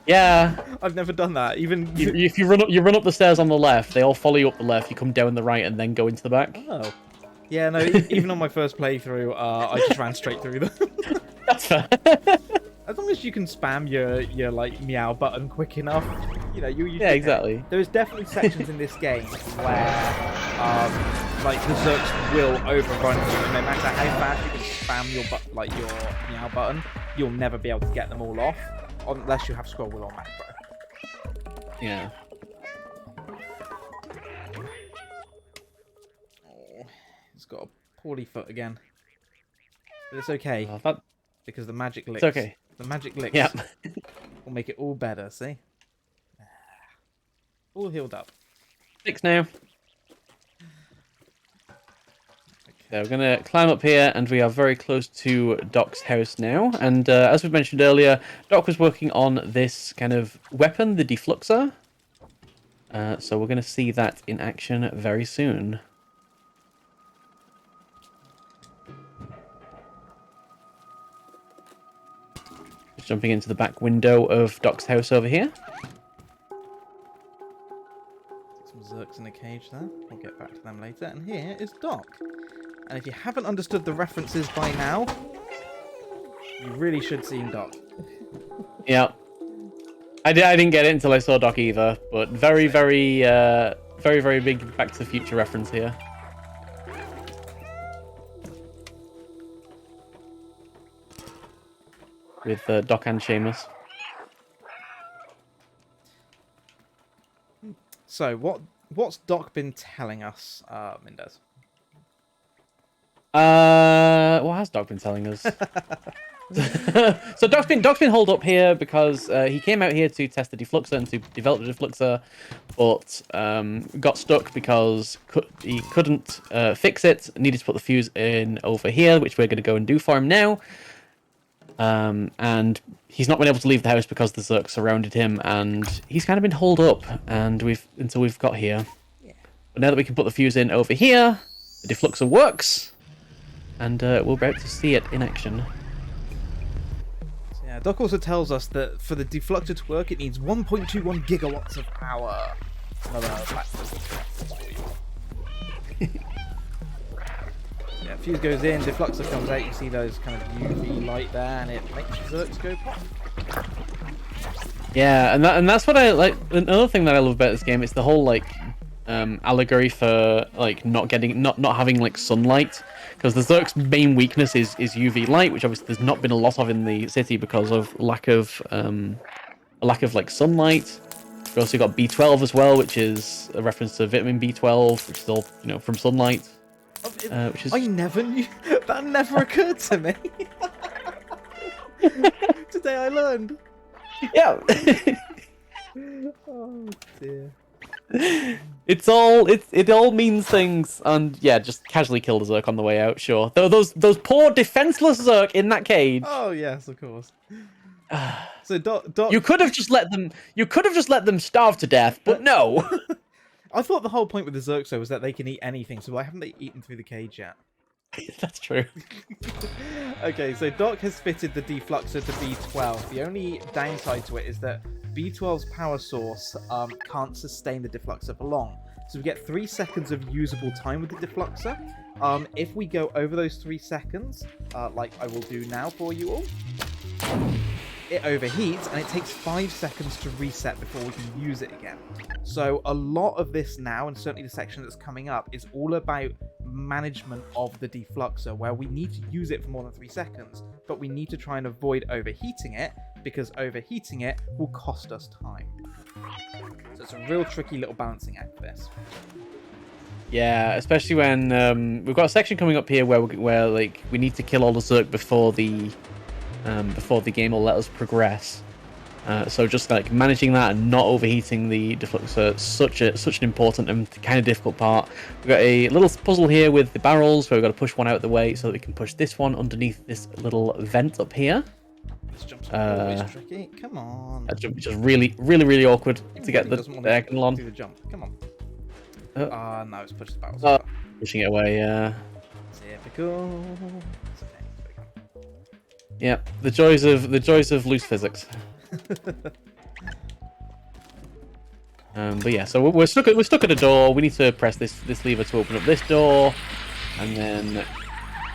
Yeah.
I've never done that, even...
If you run up the stairs on the left, they all follow you up the left, you come down the right and then go into the back.
Oh. Yeah, no, even on my first playthrough, I just ran straight through them.
That's fair.
As long as you can spam your like meow button quick enough, you know,
yeah, exactly.
There's definitely sections in this game where like the Zerks will overrun you, and no matter how fast you can spam your meow button, you'll never be able to get them all off unless you have scroll wheel or macro.
Yeah.
Oh, it's got a poorly foot again, but it's okay because the magic licks.
It's okay.
The magic licks will make it all better, see? All healed up.
6 now. So we're going to climb up here, and we are very close to Doc's house now. And as we mentioned earlier, Doc was working on this kind of weapon, the defluxer. So we're going to see that in action very soon. Jumping into the back window of Doc's house over here.
Some Zerks in a cage there. We'll get back to them later. And here is Doc. And if you haven't understood the references by now, you really should see Doc.
Yeah. I didn't get it until I saw Doc either, but very big Back to the Future reference here. With Doc and Seamus.
So, what's Doc been telling us, Mendez?
What has Doc been telling us? So Doc's been holed up here because he came out here to test the defluxer and to develop the defluxer, but got stuck because he couldn't fix it. Needed to put the fuse in over here, which we're going to go and do for him now. And he's not been able to leave the house because the Zerk surrounded him, and he's kind of been holed up until we've got here. Yeah. But now that we can put the fuse in over here, the defluxer works, and we're about to see it in action.
So yeah, Doc also tells us that for the defluxer to work, it needs 1.21 gigawatts of power. Another Yeah, fuse goes in, defluxer comes out, you see those kind of UV light there, and it makes Zerks go pop.
Yeah, and that's what I like. Another thing that I love about this game is the whole like allegory for like not having like sunlight, because the Zerg's main weakness is UV light, which obviously there's not been a lot of in the city because of lack of like sunlight. We also got B12 as well, which is a reference to vitamin B12, which is all from sunlight. Which is...
I never knew that. Never occurred to me. Today I learned.
Yeah.
Oh dear.
It all means things, and yeah, just casually kill the Zerg on the way out. Sure, those poor defenseless Zerg in that cage.
Oh yes, of course. So Doc,
you could have just let them starve to death, but no.
I thought the whole point with the Zerg was that they can eat anything. So why haven't they eaten through the cage yet?
That's true.
Okay, so Doc has fitted the defluxer to B12. The only downside to it is that B12's power source can't sustain the defluxer for long. So we get 3 seconds of usable time with the defluxer. If we go over those 3 seconds, like I will do now for you all, it overheats and it takes 5 seconds to reset before we can use it again. So a lot of this now, and certainly the section that's coming up, is all about management of the defluxer, where we need to use it for more than 3 seconds, but we need to try and avoid overheating it, because overheating it will cost us time. So it's a real tricky little balancing act for this.
Yeah, especially when we've got a section coming up here where like we need to kill all the Zerg before the game will let us progress. So just like managing that and not overheating the defluxer, such an important and kind of difficult part. We've got a little puzzle here with the barrels where we've got to push one out of the way so that we can push this one underneath this little vent up here.
This jump's always tricky. Come on.
That jump is just really awkward to get the diagonal on.
Do the jump. Come on. No, it's pushed the barrels.
Pushing it away, yeah.
Typical. It's okay.
Yeah, the joys of loose physics. But yeah, so we're stuck at a door. We need to press this lever to open up this door, and then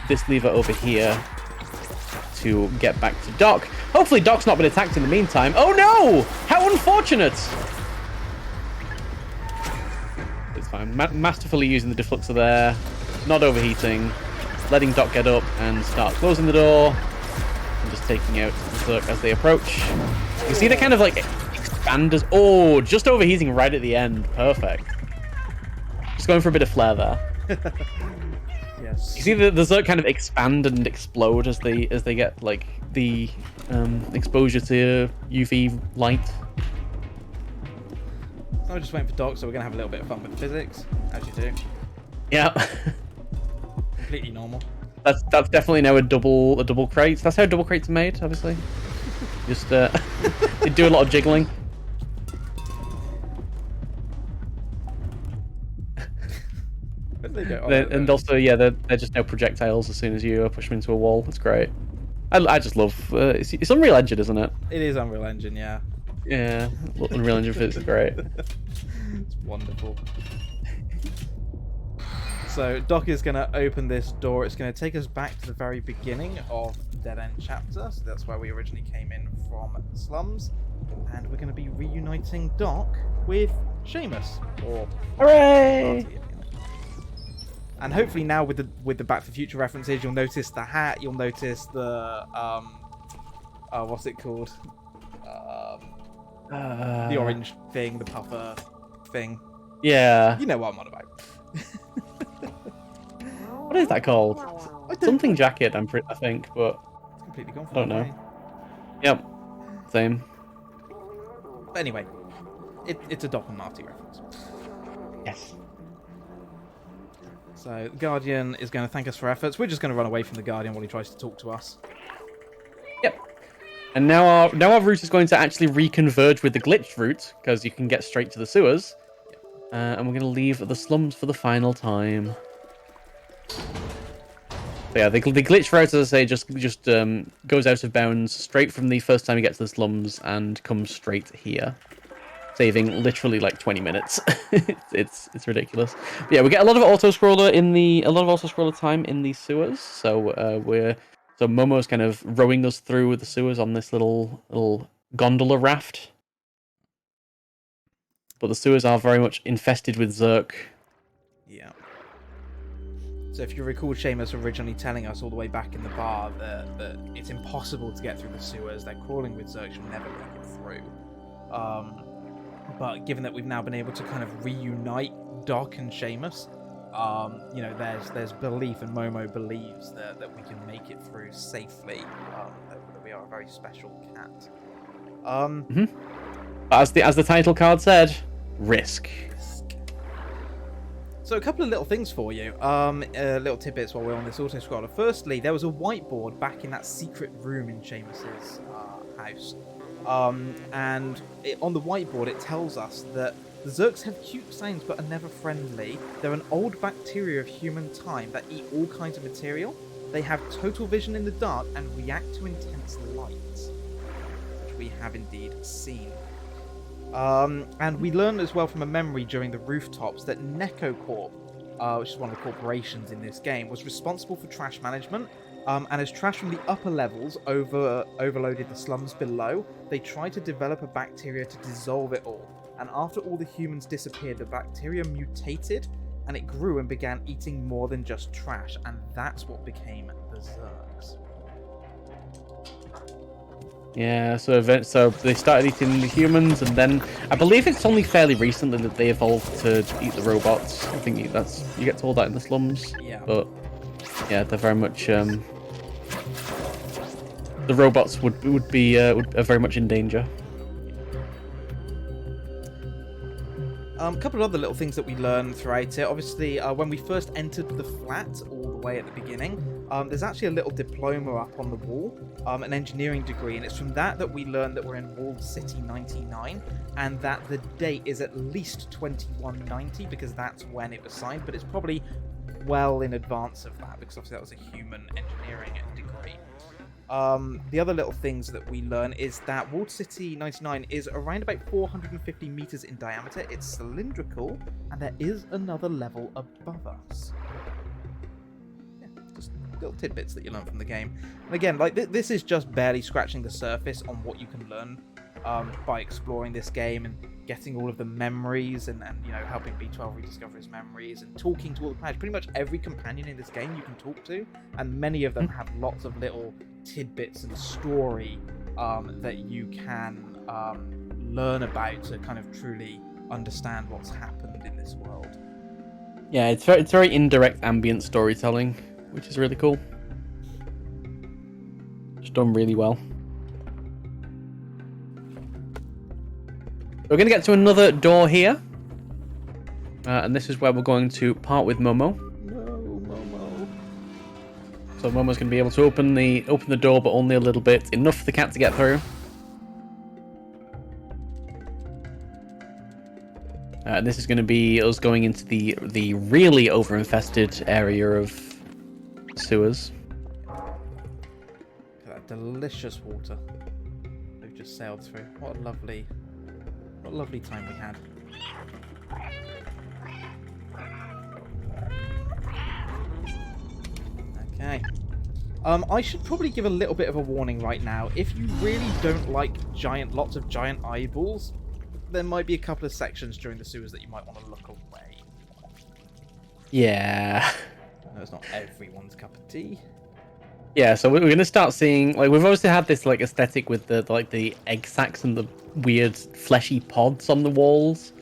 this lever over here to get back to Doc. Hopefully Doc's not been attacked in the meantime. Oh no! How unfortunate! It's fine. Masterfully using the defluxer there, not overheating, letting Doc get up and start closing the door, and just taking out the Zerg as they approach. You see they kind of like expand as... Oh, just overheating right at the end. Perfect. Just going for a bit of flair there.
Yes.
You see the Zerg kind of expand and explode as they get like the exposure to UV light.
So I'm just waiting for Doc, so we're gonna have a little bit of fun with physics, as you do.
Yeah.
Completely normal.
That's definitely now a double crate. That's how double crates are made, obviously. Just they do a lot of jiggling.
Where did they go?
And also, yeah, they're just now projectiles as soon as you push them into a wall. It's great. I just love it's Unreal Engine, isn't it?
It is Unreal Engine, yeah.
Yeah, Unreal Engine physics is great.
It's wonderful. So Doc is going to open this door. It's going to take us back to the very beginning of Dead End Chapter. So that's where we originally came in from the slums. And we're going to be reuniting Doc with Seamus. Or
hooray!
Marty, and hopefully now with the Back to the Future references, you'll notice the hat, you'll notice the what's it called? The orange thing, the puffer thing.
Yeah.
You know what I'm on about.
What is that called? Something jacket, I think, but
It's completely gone.
I don't know. Yep. Same.
But anyway, it's a Doc and Marty reference.
Yes.
So the Guardian is going to thank us for efforts. We're just going to run away from the Guardian while he tries to talk to us.
Yep. And now our route is going to actually reconverge with the glitched route, because you can get straight to the sewers. And we're going to leave the slums for the final time. But yeah, the glitch route, as I say, just goes out of bounds straight from the first time you get to the slums and comes straight here, saving literally like 20 minutes. it's ridiculous. But yeah, we get a lot of auto scroller time in the sewers. So Momo's kind of rowing us through the sewers on this little gondola raft. but the sewers are very much infested with Zerk.
Yeah. So if you recall Seamus originally telling us all the way back in the bar that it's impossible to get through the sewers, they're crawling with Zerk, you'll never make it through. But given that we've now been able to kind of reunite Doc and Seamus, you know, there's belief, and Momo believes that we can make it through safely, that we are a very special cat.
As the title card said, risk.
So a couple of little things for you, little tidbits while we're on this auto-scroller. Firstly, there was a whiteboard back in that secret room in Seamus's house. And on the whiteboard it tells us that the Zerks have cute sounds but are never friendly. They're an old bacteria of human time that eat all kinds of material. They have total vision in the dark and react to intense light, which we have indeed seen. And we learned as well from a memory during the rooftops that NecoCorp, which is one of the corporations in this game, was responsible for trash management. And as trash from the upper levels overloaded the slums below, they tried to develop a bacteria to dissolve it all. And after all the humans disappeared, the bacteria mutated, and it grew and began eating more than just trash. And that's what became the Zergs.
Yeah, so they started eating the humans, and then I believe it's only fairly recently that they evolved to eat the robots. I think you get told that in the slums.
Yeah.
But yeah, they're very much the robots are very much in danger.
A couple of other little things that we learned throughout it. Obviously, when we first entered the flat, all the way at the beginning, there's actually a little diploma up on the wall, an engineering degree, and it's from that we learned that we're in Walled City 99, and that the date is at least 2190, because that's when it was signed, but it's probably well in advance of that, because obviously that was a human engineering degree. The other little things that we learn is that Walled City 99 is around about 450 meters in diameter. It's cylindrical, and there is another level above us. Yeah, just little tidbits that you learn from the game. And again, like this is just barely scratching the surface on what you can learn by exploring this game and getting all of the memories and you know, helping B12 rediscover his memories and talking to all the players. Pretty much every companion in this game you can talk to, and many of them have lots of little tidbits and story that you can learn about to kind of truly understand what's happened in this world.
Yeah, it's very indirect ambient storytelling, which is really cool. It's done really well. We're going to get to another door here, and this is where we're going to part with Momo.
No, Momo.
So Momo's going to be able to open the door, but only a little bit, enough for the cat to get through. And this is going to be us going into the really over-infested area of sewers.
Look at that delicious water we've just sailed through. What a lovely time we had. Okay. I should probably give a little bit of a warning right now. If you really don't like lots of giant eyeballs, there might be a couple of sections during the sewers that you might want to look away.
Yeah.
No, it's not everyone's cup of tea.
Yeah, so we're going to start seeing, like, we've obviously had this like aesthetic with the egg sacs and the weird fleshy pods on the walls.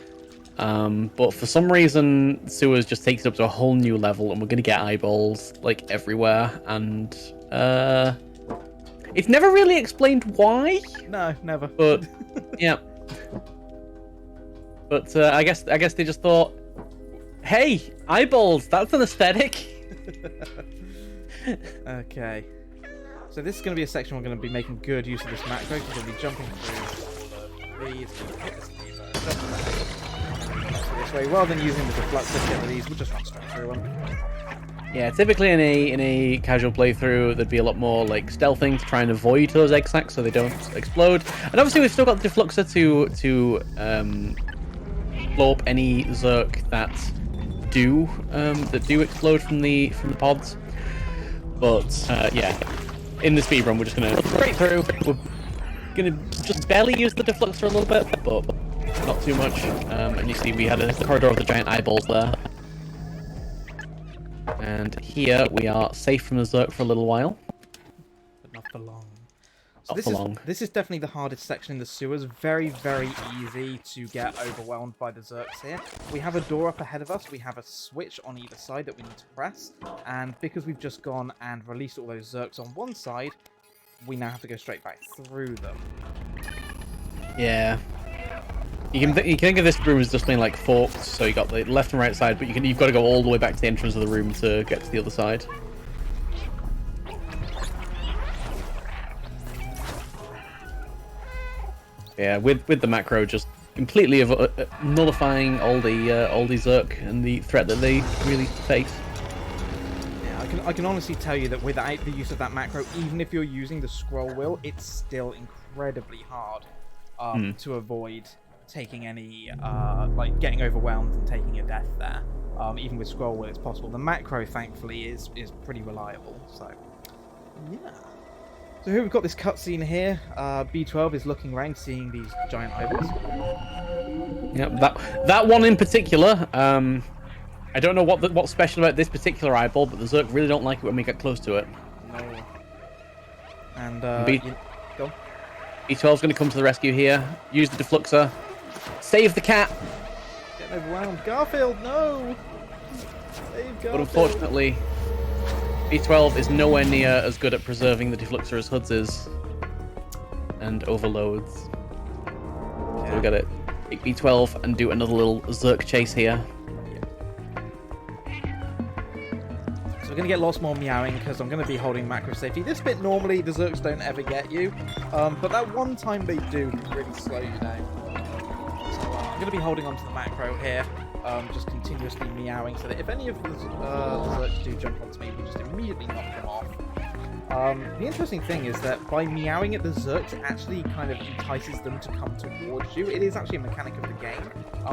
But for some reason, sewers just takes it up to a whole new level, and we're going to get eyeballs like everywhere, and it's never really explained why.
No, never.
But yeah. But I guess they just thought, hey, eyeballs, that's an aesthetic.
Okay. So this is going to be a section we're going to be making good use of this macro, because we're going to be jumping through these. Hit this lever, jump back. So this way, rather than using the deflector to get to these, we'll just run straight through them.
Yeah, typically in a casual playthrough, there'd be a lot more like stealthing to try and avoid those egg sacs so they don't explode. And obviously, we've still got the defluxer to blow up any Zerk that do explode from the pods. But yeah, in the speedrun, we're just gonna straight through. We're gonna just barely use the defluxer a little bit, but not too much. And you see we had a corridor of the giant eyeballs there. And here we are safe from the Zerk for a little while.
But not for long.
Not for long.
This is definitely the hardest section in the sewers. Very, very easy to get overwhelmed by the Zerks here. We have a door up ahead of us. We have a switch on either side that we need to press. And because we've just gone and released all those Zerks on one side, we now have to go straight back through them.
Yeah. You can think of this room as just being like forked, so you got the left and right side, but you've got to go all the way back to the entrance of the room to get to the other side. Yeah, with the macro just completely nullifying all the Zerk and the threat that they really face.
Yeah, I can honestly tell you that without the use of that macro, even if you're using the scroll wheel, it's still incredibly hard to avoid taking any like getting overwhelmed and taking a death there. Even with scroll wheel, it's possible. The macro, thankfully, is pretty reliable. So yeah. So here we've got this cutscene here. B12 is looking around, seeing these giant eyeballs.
Yep, that one in particular. I don't know what's special about this particular eyeball, but the Zerk really don't like it when we get close to it.
No. And go on.
B12's going to come to the rescue here. Use the defluxer. Save the cat.
Getting overwhelmed. Garfield, no. Save Garfield.
But unfortunately, B12 is nowhere near as good at preserving the defluxer as Huds is, and overloads. Yeah. So we gotta take B12 and do another little Zerk chase here.
So we're gonna get lots more meowing because I'm gonna be holding macro safety. This bit normally the Zerks don't ever get you, but that one time they do really slow you down. So I'm gonna be holding onto the macro here. Just continuously meowing so that if any of the Zerks do jump onto me, we just immediately knock them off. The interesting thing is that by meowing at the Zerks, it actually kind of entices them to come towards you. It is actually a mechanic of the game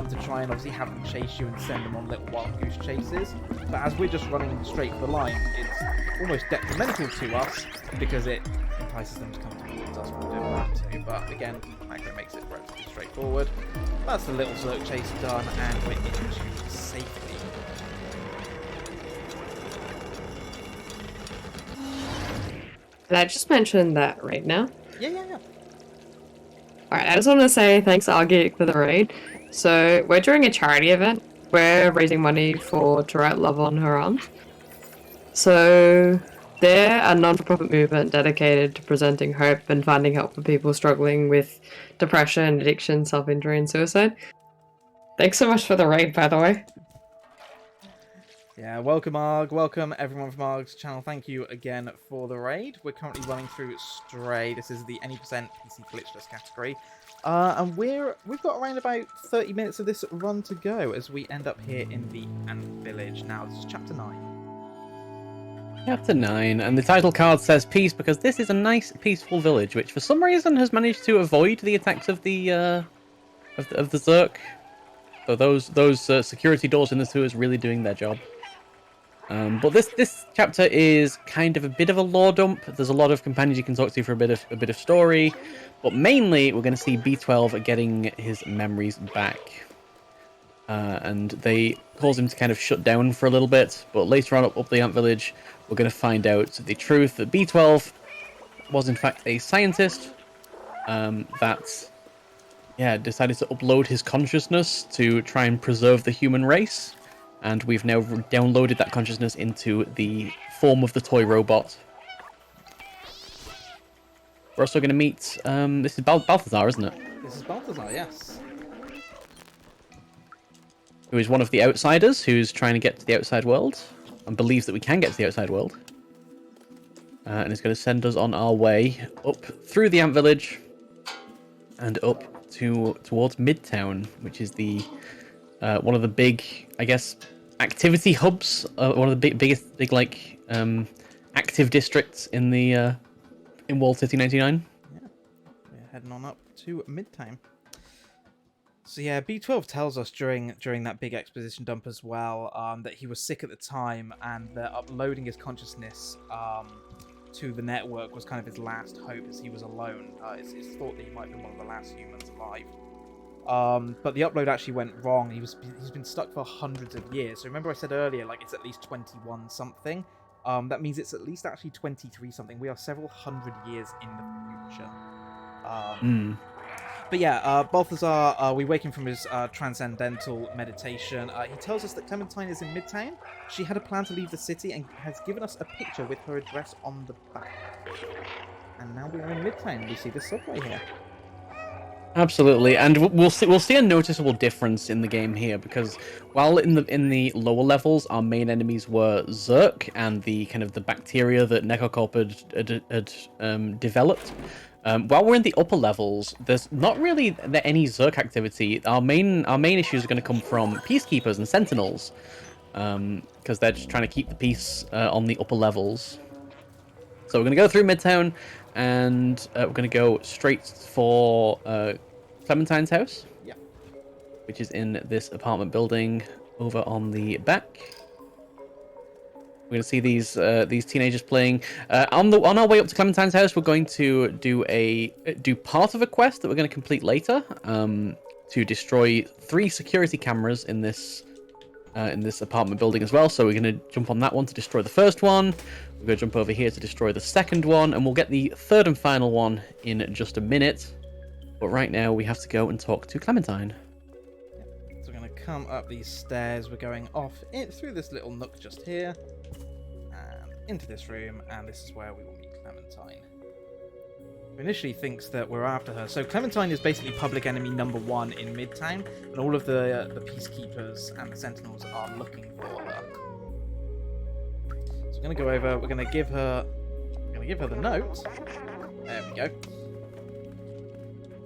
to try and obviously have them chase you and send them on little wild goose chases. But as we're just running straight for the line, it's almost detrimental to us because it entices them to come towards us when we don't want to. But again, macro makes it relatively straightforward. That's the little Zerk chase done, and we're into safety.
Did I just mention that right now?
Yeah.
Alright, I just want to say thanks, Argy, for the raid. So, we're doing a charity event. We're raising money for To Write Love on Her Arms. So, they're a non-for-profit movement dedicated to presenting hope and finding help for people struggling with depression, addiction, self-injury, and suicide. Thanks so much for the raid, by the way.
Yeah, welcome Arg, welcome everyone from Arg's channel. Thank you again for the raid. We're currently running through Stray. This is the any percent PC glitchless category. And we've got around about 30 minutes of this run to go as we end up here in the Ant Village. Now, this is Chapter 9.
Chapter 9, and the title card says peace because this is a nice, peaceful village, which for some reason has managed to avoid the attacks of the Zerk. So those security doors in the sewers really doing their job. But this chapter is kind of a bit of a lore dump. There's a lot of companions you can talk to for a bit of story, but mainly we're going to see B12 getting his memories back, and they cause him to kind of shut down for a little bit. But later on up the Ant Village, we're going to find out the truth that B12 was in fact a scientist that decided to upload his consciousness to try and preserve the human race. And we've now downloaded that consciousness into the form of the toy robot. We're also going to meet... this is Balthazar, isn't it?
This is Balthazar, yes.
Who is one of the outsiders, who's trying to get to the outside world. And believes that we can get to the outside world. And is going to send us on our way up through the Ant Village. And up towards Midtown, which is the... one of the big, I guess, activity hubs. One of the biggest active districts in the in Wall City 99.
Yeah, we're heading on up to Midtown. So yeah, B12 tells us during that big exposition dump as well that he was sick at the time, and that uploading his consciousness to the network was kind of his last hope, as he was alone. It's thought that he might be one of the last humans alive. But the upload actually went wrong. He's been stuck for hundreds of years. So remember I said earlier, like, it's at least 21 something. That means it's at least actually 23 something. We are several hundred years in the future. But yeah, Balthazar, we wake him from his transcendental meditation. He tells us that Clementine is in Midtown. She had a plan to leave the city and has given us a picture with her address on the back. And now we are in Midtown. We see the subway here.
Absolutely, and we'll see a noticeable difference in the game here, because while in the lower levels our main enemies were Zerk and the kind of the bacteria that Necrocorp had developed. While we're in the upper levels, there's not really any Zerk activity. Our main issues are going to come from Peacekeepers and Sentinels, because they're just trying to keep the peace on the upper levels. So we're going to go through Midtown, and we're going to go straight for Clementine's house.
Yeah.
Which is in this apartment building over on the back. We're going to see these teenagers playing. On our way up to Clementine's house, we're going to do part of a quest that we're going to complete later, to destroy 3 security cameras in this apartment building as well. So we're going to jump on that one to destroy the first one. We're going to jump over here to destroy the second one, and we'll get the third and final one in just a minute. But right now we have to go and talk to Clementine.
So we're going to come up these stairs. We're going off through this little nook just here, and into this room, and this is where we will meet Clementine. Who initially thinks that we're after her. So Clementine is basically public enemy number 1 in Midtown, and all of the Peacekeepers and the Sentinels are looking for her. So we're going to go over. We're going to give her the note. There we go.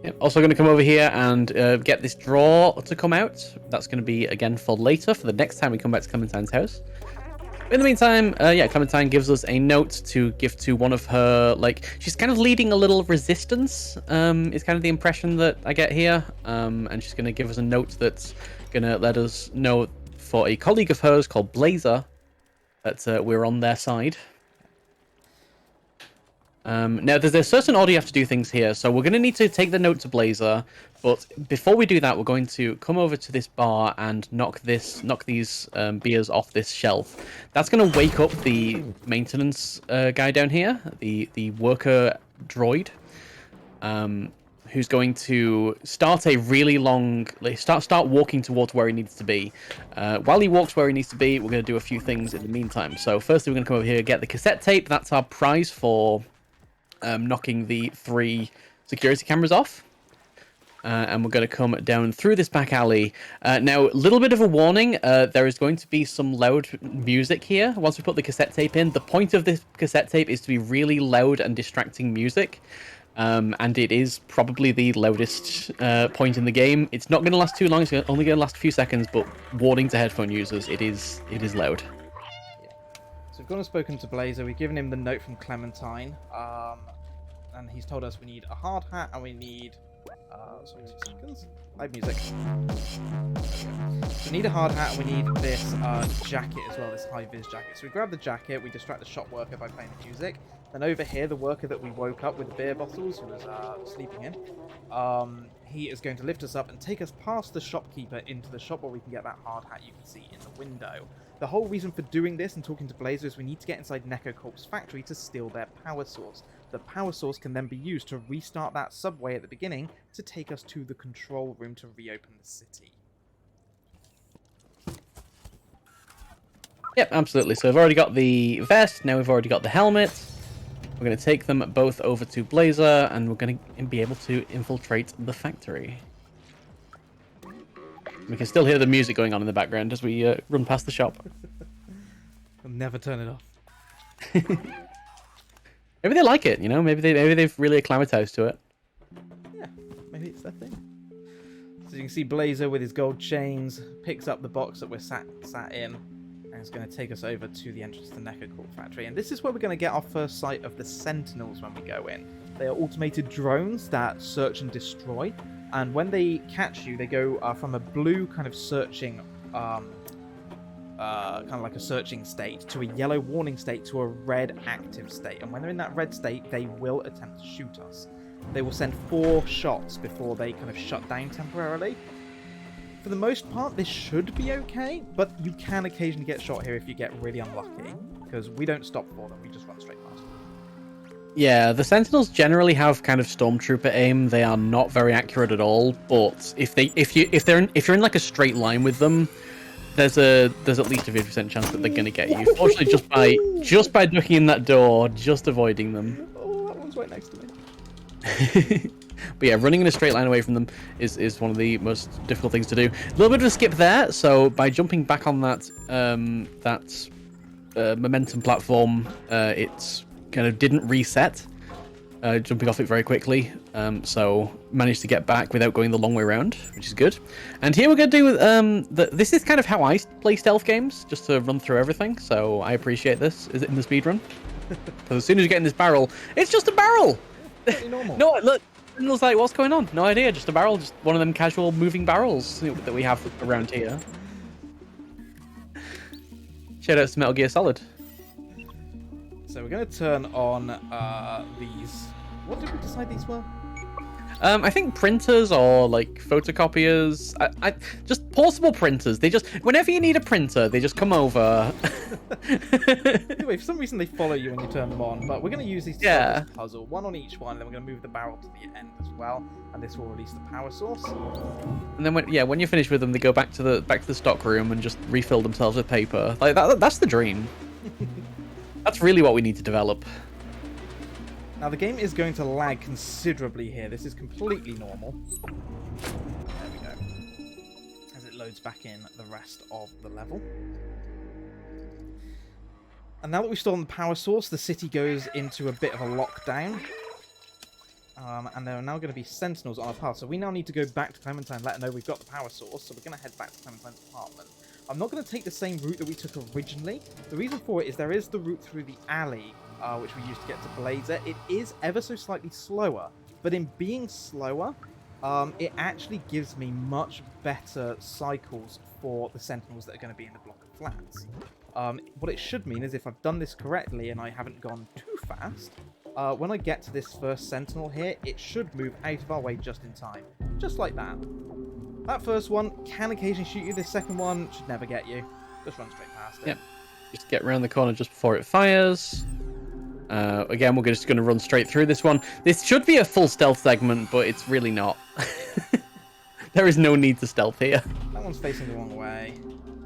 Yep. Also going to come over here and get this drawer to come out. That's going to be again for later, for the next time we come back to Clementine's house. In the meantime, Clementine gives us a note to give to one of her, like, she's kind of leading a little resistance, is kind of the impression that I get here, and she's going to give us a note that's going to let us know for a colleague of hers called Blazer that we're on their side. Now, there's a certain order you have to do things here, so we're going to need to take the note to Blazer, but before we do that, we're going to come over to this bar and knock these beers off this shelf. That's going to wake up the maintenance guy down here, the worker droid, who's going to start a really long, start walking towards where he needs to be. While he walks where he needs to be, we're going to do a few things in the meantime. So firstly, we're going to come over here, get the cassette tape. That's our prize for knocking the 3 security cameras off. And we're going to come down through this back alley. Now, a little bit of a warning. There is going to be some loud music here once we put the cassette tape in. The point of this cassette tape is to be really loud and distracting music. And it is probably the loudest point in the game. It's not going to last too long. It's only going to last a few seconds, but warning to headphone users, it is loud.
Yeah. So we've gone and spoken to Blazer. We've given him the note from Clementine. And he's told us we need a hard hat and we need... sorry, 2 seconds. Live music. So we need a hard hat and we need this jacket as well, this high-vis jacket. So we grab the jacket, we distract the shop worker by playing the music. Then over here, the worker that we woke up with the beer bottles, who was sleeping in, he is going to lift us up and take us past the shopkeeper into the shop where we can get that hard hat you can see in the window. The whole reason for doing this and talking to Blazer is we need to get inside Necrocorp's factory to steal their power source. The power source can then be used to restart that subway at the beginning to take us to the control room to reopen the city.
Yep, absolutely. So we've already got the vest, now we've already got the helmet. We're going to take them both over to Blazer, and we're going to be able to infiltrate the factory. We can still hear the music going on in the background as we run past the shop.
I'll never turn it off.
Maybe they like it, you know? Maybe they've really acclimatized to it.
Yeah, maybe it's their thing. So you can see Blazer with his gold chains picks up the box that we're sat in, and it's going to take us over to the entrance to the Necrocorp factory. And this is where we're going to get our first sight of the Sentinels when we go in. They are automated drones that search and destroy, and when they catch you, they go from a blue kind of searching, kind of like a searching state, to a yellow warning state, to a red active state. And when they're in that red state, they will attempt to shoot us. they will send 4 shots before they kind of shut down temporarily. For the most part, this should be okay, but you can occasionally get shot here if you get really unlucky, because we don't stop for them, we just run straight past them.
Yeah, the Sentinels generally have kind of stormtrooper aim. They are not very accurate at all, but if you're in like a straight line with them, there's at least a 50% chance that they're gonna get you. Fortunately, just by ducking in that door, just avoiding them.
Oh, that one's right next to me.
But yeah, running in a straight line away from them is one of the most difficult things to do. A little bit of a skip there, so by jumping back on that momentum platform, it's kind of didn't reset, jumping off it very quickly, so managed to get back without going the long way around, which is good. And here we're going to do this is kind of how I play stealth games, just to run through everything, so I appreciate this is it in the speedrun. Because as soon as you get in this barrel, it's just a barrel!
Pretty normal.
No, look, it was like, what's going on? No idea, just a barrel, just one of them casual moving barrels that we have around here. Shout out to Metal Gear Solid.
So we're going to turn on these. What did we decide these were?
I think printers or like photocopiers. I just portable printers. They just whenever you need a printer, they just come over.
Anyway, for some reason they follow you when you turn them on, but we're going to use these to solve this puzzle. One on each one, and then we're going to move the barrel to the end as well, and this will release the power source.
And then when you're finished with them, they go back to the stock room and just refill themselves with paper. Like that's the dream. That's really what we need to develop.
Now the game is going to lag considerably here. This is completely normal. There we go. As it loads back in the rest of the level. And now that we've stolen the power source, the city goes into a bit of a lockdown. And there are now going to be sentinels on our path. So we now need to go back to Clementine and let her know we've got the power source. So we're going to head back to Clementine's apartment. I'm not going to take the same route that we took originally. The reason for it is there is the route through the alley, which we used to get to Blazer. It is ever so slightly slower, but in being slower, it actually gives me much better cycles for the sentinels that are going to be in the block of flats. What it should mean is if I've done this correctly and I haven't gone too fast, when I get to this first sentinel here, it should move out of our way just in time. Just like that. That first one can occasionally shoot you. This second one should never get you. Just run straight past it.
Yep. Just get around the corner just before it fires. Again, we're just going to run straight through this one. This should be a full stealth segment, but it's really not. There is no need to stealth here.
That one's facing the wrong way.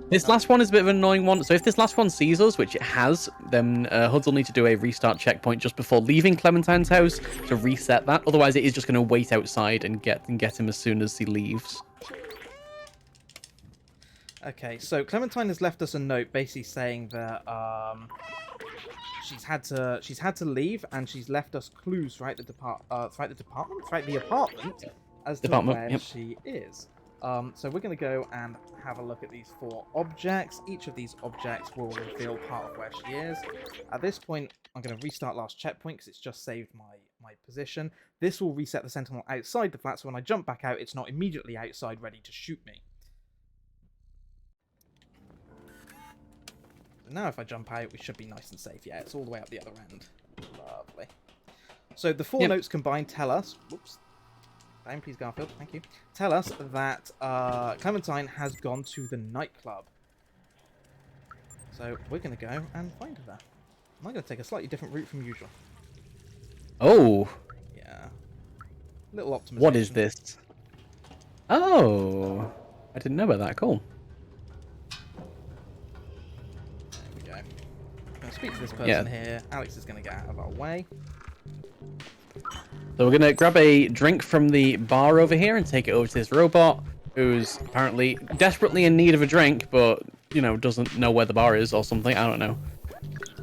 This last one is a bit of an annoying one. So if this last one sees us, which it has, then HUDs will need to do a restart checkpoint just before leaving Clementine's house to reset that. Otherwise, it is just going to wait outside and get him as soon as he leaves.
Okay, so Clementine has left us a note basically saying that she's had to leave, and she's left us clues throughout the apartment as to where she is. So we're going to go and have a look at these 4 objects. Each of these objects will reveal part of where she is. At this point, I'm going to restart last checkpoint because it's just saved my position. This will reset the sentinel outside the flat, so when I jump back out, it's not immediately outside ready to shoot me. So now if I jump out, we should be nice and safe. Yeah, it's all the way up the other end. Lovely. So the 4 notes combined tell us... Whoops. Down, please, Garfield. Thank you. Tell us that Clementine has gone to the nightclub. So we're going to go and find her there. I'm going to take a slightly different route from usual.
Oh.
Yeah. Little optimization.
What is this? Oh. I didn't know about that. Cool.
There we go. I'm going to speak to this person here. Alex is going to get out of our way.
So we're going to grab a drink from the bar over here and take it over to this robot who's apparently desperately in need of a drink, but, you know, doesn't know where the bar is or something. I don't know.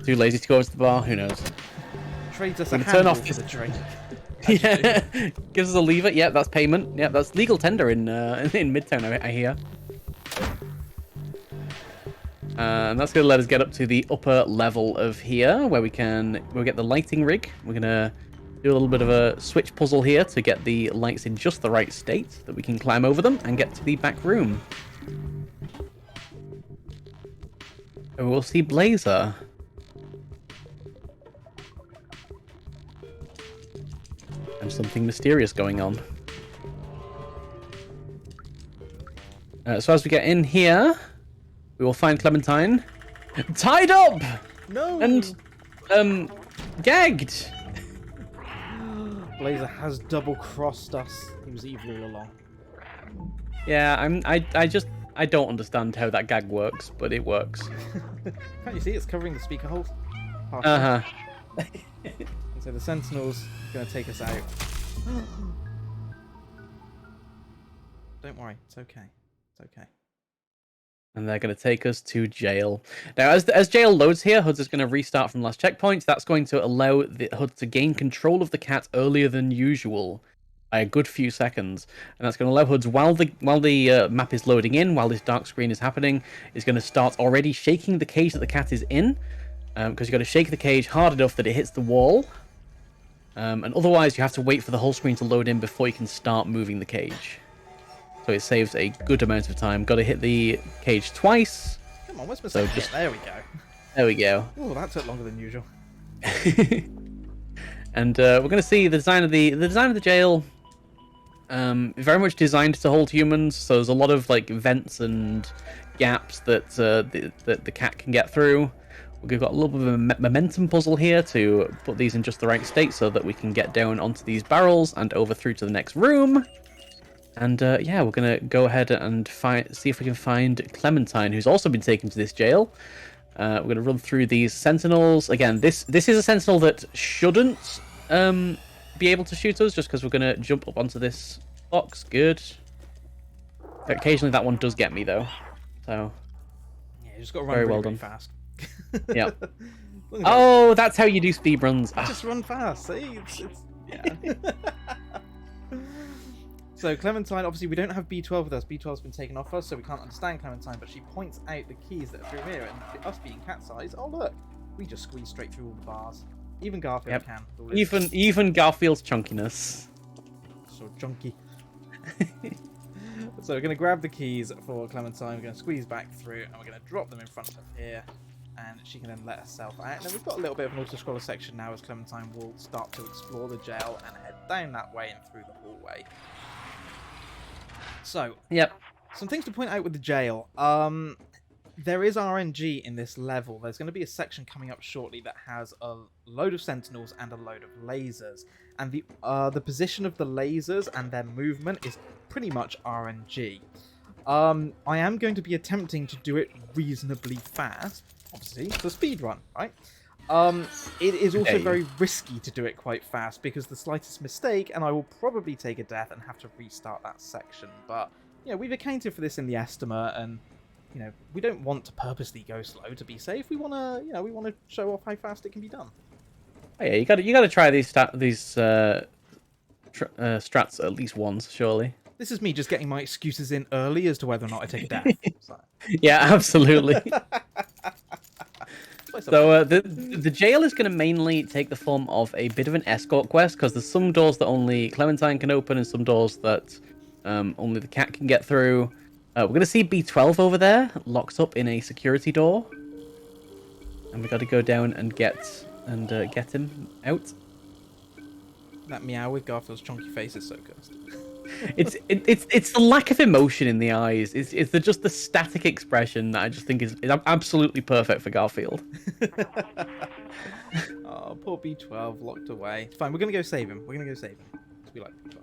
Too lazy to go to the bar. Who knows?
Trades us a handle for the drink.
Yeah. Gives us a lever. Yeah, that's payment. Yeah, that's legal tender in Midtown, I hear. And that's going to let us get up to the upper level of here, where we'll get the lighting rig. We're going to do a little bit of a switch puzzle here to get the lights in just the right state that we can climb over them and get to the back room. And we'll see Blazer. and something mysterious going on. So as we get in here, we will find Clementine tied up
No!
and gagged.
Blazer has double-crossed us. He was evil all along.
Yeah, I don't understand how that gag works, but it works.
Can't you see it's covering the speaker holes?
Uh-huh.
And so the Sentinel's going to take us out. Don't worry, it's okay. It's okay.
And they're going to take us to jail. Now, as jail loads here, HUDs is going to restart from last checkpoint. That's going to allow the HUD to gain control of the cat earlier than usual by a good few seconds. And that's going to allow HUDs, while the map is loading in, while this dark screen is happening, is going to start already shaking the cage that the cat is in. Because you've got to shake the cage hard enough that it hits the wall. And otherwise, you have to wait for the whole screen to load in before you can start moving the cage. So it saves a good amount of time. Got to hit the cage twice.
Come on, where's my second hit? There we go.
There we go.
Oh, that took longer than usual.
And we're going to see the design of the jail. Very much designed to hold humans. So there's a lot of like vents and gaps that the cat can get through. We've got a little bit of a momentum puzzle here to put these in just the right state so that we can get down onto these barrels and over through to the next room. And yeah, we're going to go ahead and see if we can find Clementine, who's also been taken to this jail. We're going to run through these sentinels. Again, this is a sentinel that shouldn't be able to shoot us, just because we're going to jump up onto this box. Good. Occasionally that one does get me, though. So,
yeah, you just got to run
very
really,
well
really
done.
fast.
Yeah. Oh, that's how you do speed runs.
Just run fast. See, yeah. So Clementine, obviously we don't have B12 with us. B12's been taken off us, so we can't understand Clementine, but she points out the keys that are through here, and us being cat size, oh look, we just squeeze straight through all the bars. Even Garfield can.
Even Garfield's chunkiness.
So chunky. So we're going to grab the keys for Clementine, we're going to squeeze back through, and we're going to drop them in front of here, and she can then let herself out. Now we've got a little bit of an auto-scroller section now, as Clementine will start to explore the jail and head down that way and through the hallway. So,
yep.
Some things to point out with the jail. There is RNG in this level. There's going to be a section coming up shortly that has a load of sentinels and a load of lasers. And the position of the lasers and their movement is pretty much RNG. I am going to be attempting to do it reasonably fast. Obviously, it's a speed run, right? It is also very risky to do it quite fast, because the slightest mistake and I will probably take a death and have to restart that section. But, you know, we've accounted for this in the estimate, and, you know, we don't want to purposely go slow to be safe. We want to, you know, we want to show off how fast it can be done.
Oh, yeah, you got to try these strats at least once, surely.
This is me just getting my excuses in early as to whether or not I take a death. So.
Yeah, absolutely. So the jail is going to mainly take the form of a bit of an escort quest, because there's some doors that only Clementine can open and some doors that only the cat can get through. We're going to see B12 over there, locked up in a security door. And we got to go down and get him out.
That meow with Garfield's chunky face is so cursed.
It's the lack of emotion in the eyes. It's just the static expression that I just think is absolutely perfect for Garfield.
Oh, poor B12 locked away. It's fine. We're gonna go save him. We like B12.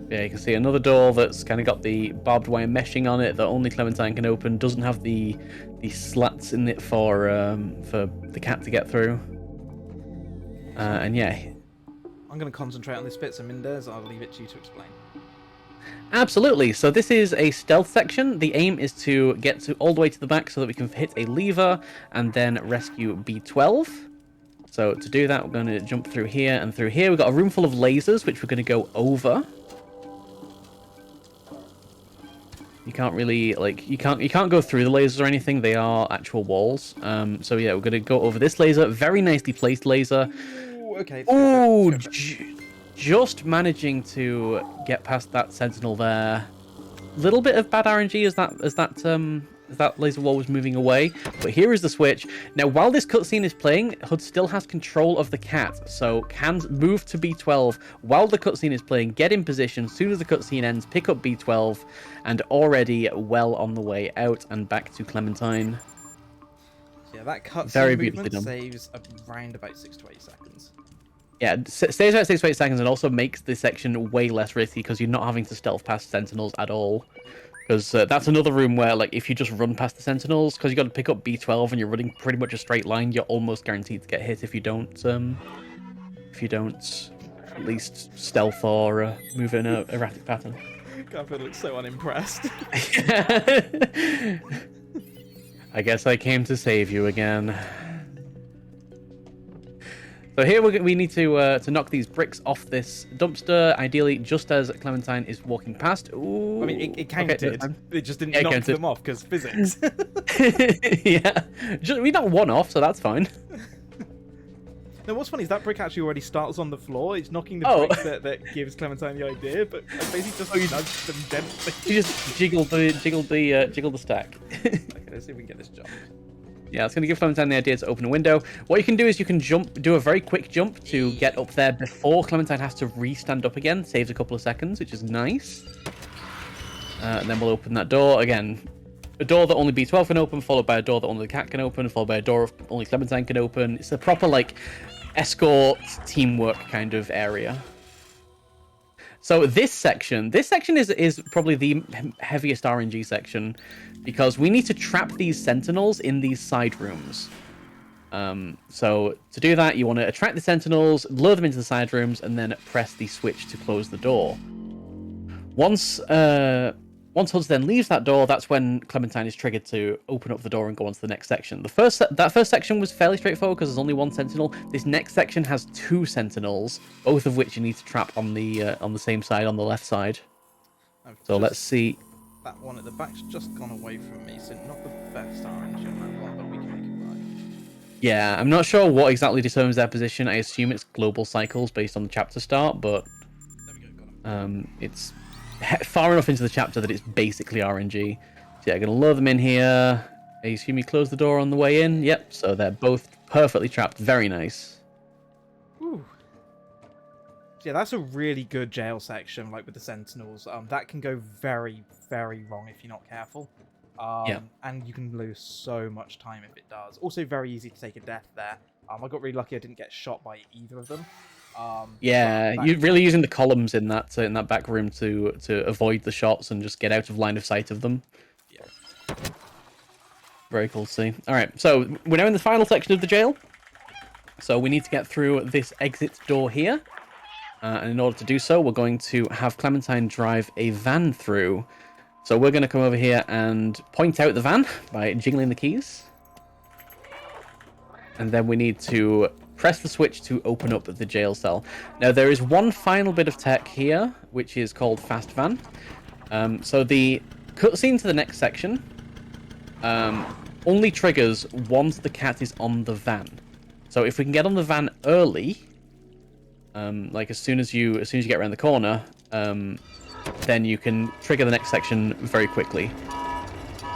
Yeah, you can see another door that's kind of got the barbed wire meshing on it that only Clementine can open. Doesn't have the slats in it for the cat to get through. And yeah,
I'm going to concentrate on this bit, so Mindez, I'll leave it to you to explain.
Absolutely. So this is a stealth section. The aim is to get all the way to the back so that we can hit a lever and then rescue B12. So to do that, we're going to jump through here and through here. We've got a room full of lasers, which we're going to go over. You can't really, like, you can't go through the lasers or anything. They are actual walls. So yeah, we're going to go over this laser. Very nicely placed laser.
Ooh, okay.
Ooh, just managing to get past that sentinel there. little bit of bad RNG as that laser wall was moving away. But here is the switch. Now, while this cutscene is playing, HUD still has control of the cat, so can move to B12 while the cutscene is playing, get in position. As soon as the cutscene ends, pick up B12, and already well on the way out and back to Clementine.
Yeah, that
Very
cutscene
beautifully
movement
done.
saves around about 6 to 8 seconds.
Yeah, stays about 6 to 8 seconds and also makes this section way less risky because you're not having to stealth past sentinels at all. Because that's another room where, like, if you just run past the sentinels, because you got to pick up B12 and you're running pretty much a straight line, you're almost guaranteed to get hit if you don't at least stealth or move in a erratic pattern.
Garfield looks so unimpressed.
I guess I came to save you again. So here we need to knock these bricks off this dumpster, ideally just as Clementine is walking past. Ooh.
I mean, it counted.
Okay,
it just didn't knock them off because physics.
Yeah, we knocked one off, so that's fine.
Now, what's funny is that brick actually already starts on the floor. It's knocking the brick that gives Clementine the idea, but I basically just nudged them gently.
You just jiggle the stack.
Okay, let's see if we can get this jump.
Yeah, it's going to give Clementine the idea to open a window. What you can do is you can do a very quick jump to get up there before Clementine has to re-stand up again. Saves a couple of seconds, which is nice. And then we'll open that door. Again, a door that only B12 can open, followed by a door that only the cat can open, followed by a door only Clementine can open. It's a proper, like, escort teamwork kind of area. So this section is probably the heaviest RNG section because we need to trap these sentinels in these side rooms. So to do that, you want to attract the sentinels, lure them into the side rooms, and then press the switch to close the door. Once HUD then leaves that door, that's when Clementine is triggered to open up the door and go on to the next section. That first section was fairly straightforward because there's only one sentinel. This next section has 2 sentinels, both of which you need to trap on the same side, on the left side. So let's see.
That one at the back's just gone away from me, so not the best RNG on that one, but we can make it work.
Yeah, I'm not sure what exactly determines their position. I assume it's global cycles based on the chapter start, but
There we go, got him.
it's far enough into the chapter that it's basically RNG. So yeah, I'm gonna lure them in here. I assume you close the door on the way in. Yep, so they're both perfectly trapped. Very nice.
Ooh. Yeah, that's a really good jail section, like with the sentinels. That can go very, very wrong if you're not careful. And you can lose so much time if it does. Also, very easy to take a death there. I got really lucky I didn't get shot by either of them.
Yeah, you're really using the columns in that back room to avoid the shots and just get out of line of sight of them.
Yeah.
Very cool to see. All right, so we're now in the final section of the jail. So we need to get through this exit door here. And in order to do so, we're going to have Clementine drive a van through. So we're going to come over here and point out the van by jiggling the keys. And then we need to press the switch to open up the jail cell. Now, there is one final bit of tech here, which is called Fast Van. So the cutscene to the next section only triggers once the cat is on the van. So if we can get on the van early, like as soon as you get around the corner, then you can trigger the next section very quickly.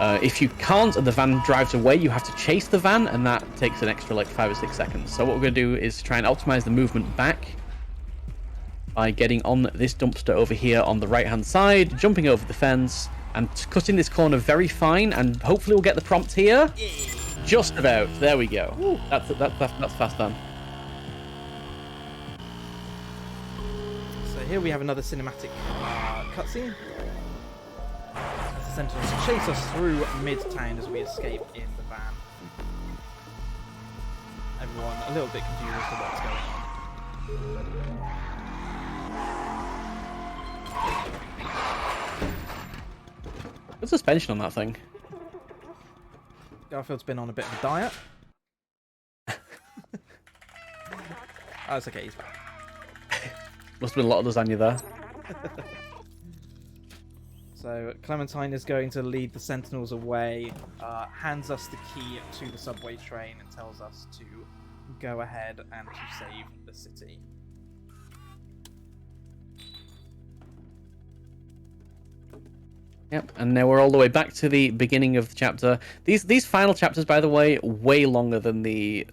If you can't and the van drives away, you have to chase the van, and that takes an extra like 5 or 6 seconds. So what we're going to do is try and optimize the movement back by getting on this dumpster over here on the right hand side, jumping over the fence, and cutting this corner very fine, and hopefully we'll get the prompt here. Just about. There we go. Ooh, that's fast done.
So here we have another cinematic cutscene. The Sentinels chase us through Midtown as we escape in the van. Everyone a little bit confused as to what's going on.
Good suspension on that thing.
Garfield's been on a bit of a diet. Oh, it's okay, he's back.
Must have been a lot of lasagna there.
So Clementine is going to lead the Sentinels away, hands us the key to the subway train and tells us to go ahead and to save the city.
Yep, and now we're all the way back to the beginning of the chapter. These final chapters, by the way, way longer than the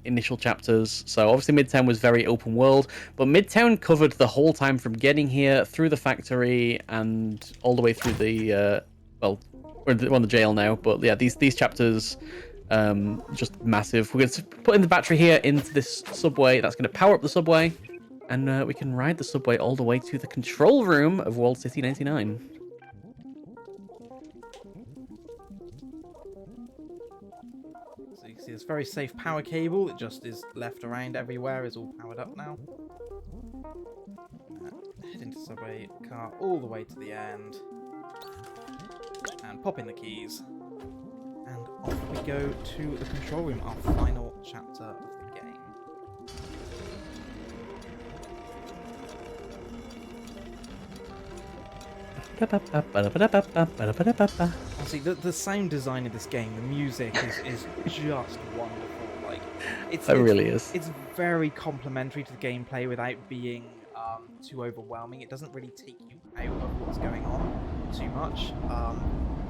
initial chapters. So obviously Midtown was very open world, but Midtown covered the whole time from getting here through the factory and all the way through the well, we're on the jail now. But yeah, these chapters just massive. We're going to put in the battery here into this subway. That's going to power up the subway, and we can ride the subway all the way to the control room of World City 99.
So you can see this very safe power cable. It just is left around everywhere. Is all powered up now. Head into the subway car all the way to the end, and pop in the keys. And off we go to the control room, our final chapter of the game. Honestly, the sound design of this game, the music is just wonderful. Like, it
really is.
It's very complementary to the gameplay without being too overwhelming. It doesn't really take you out of what's going on too much.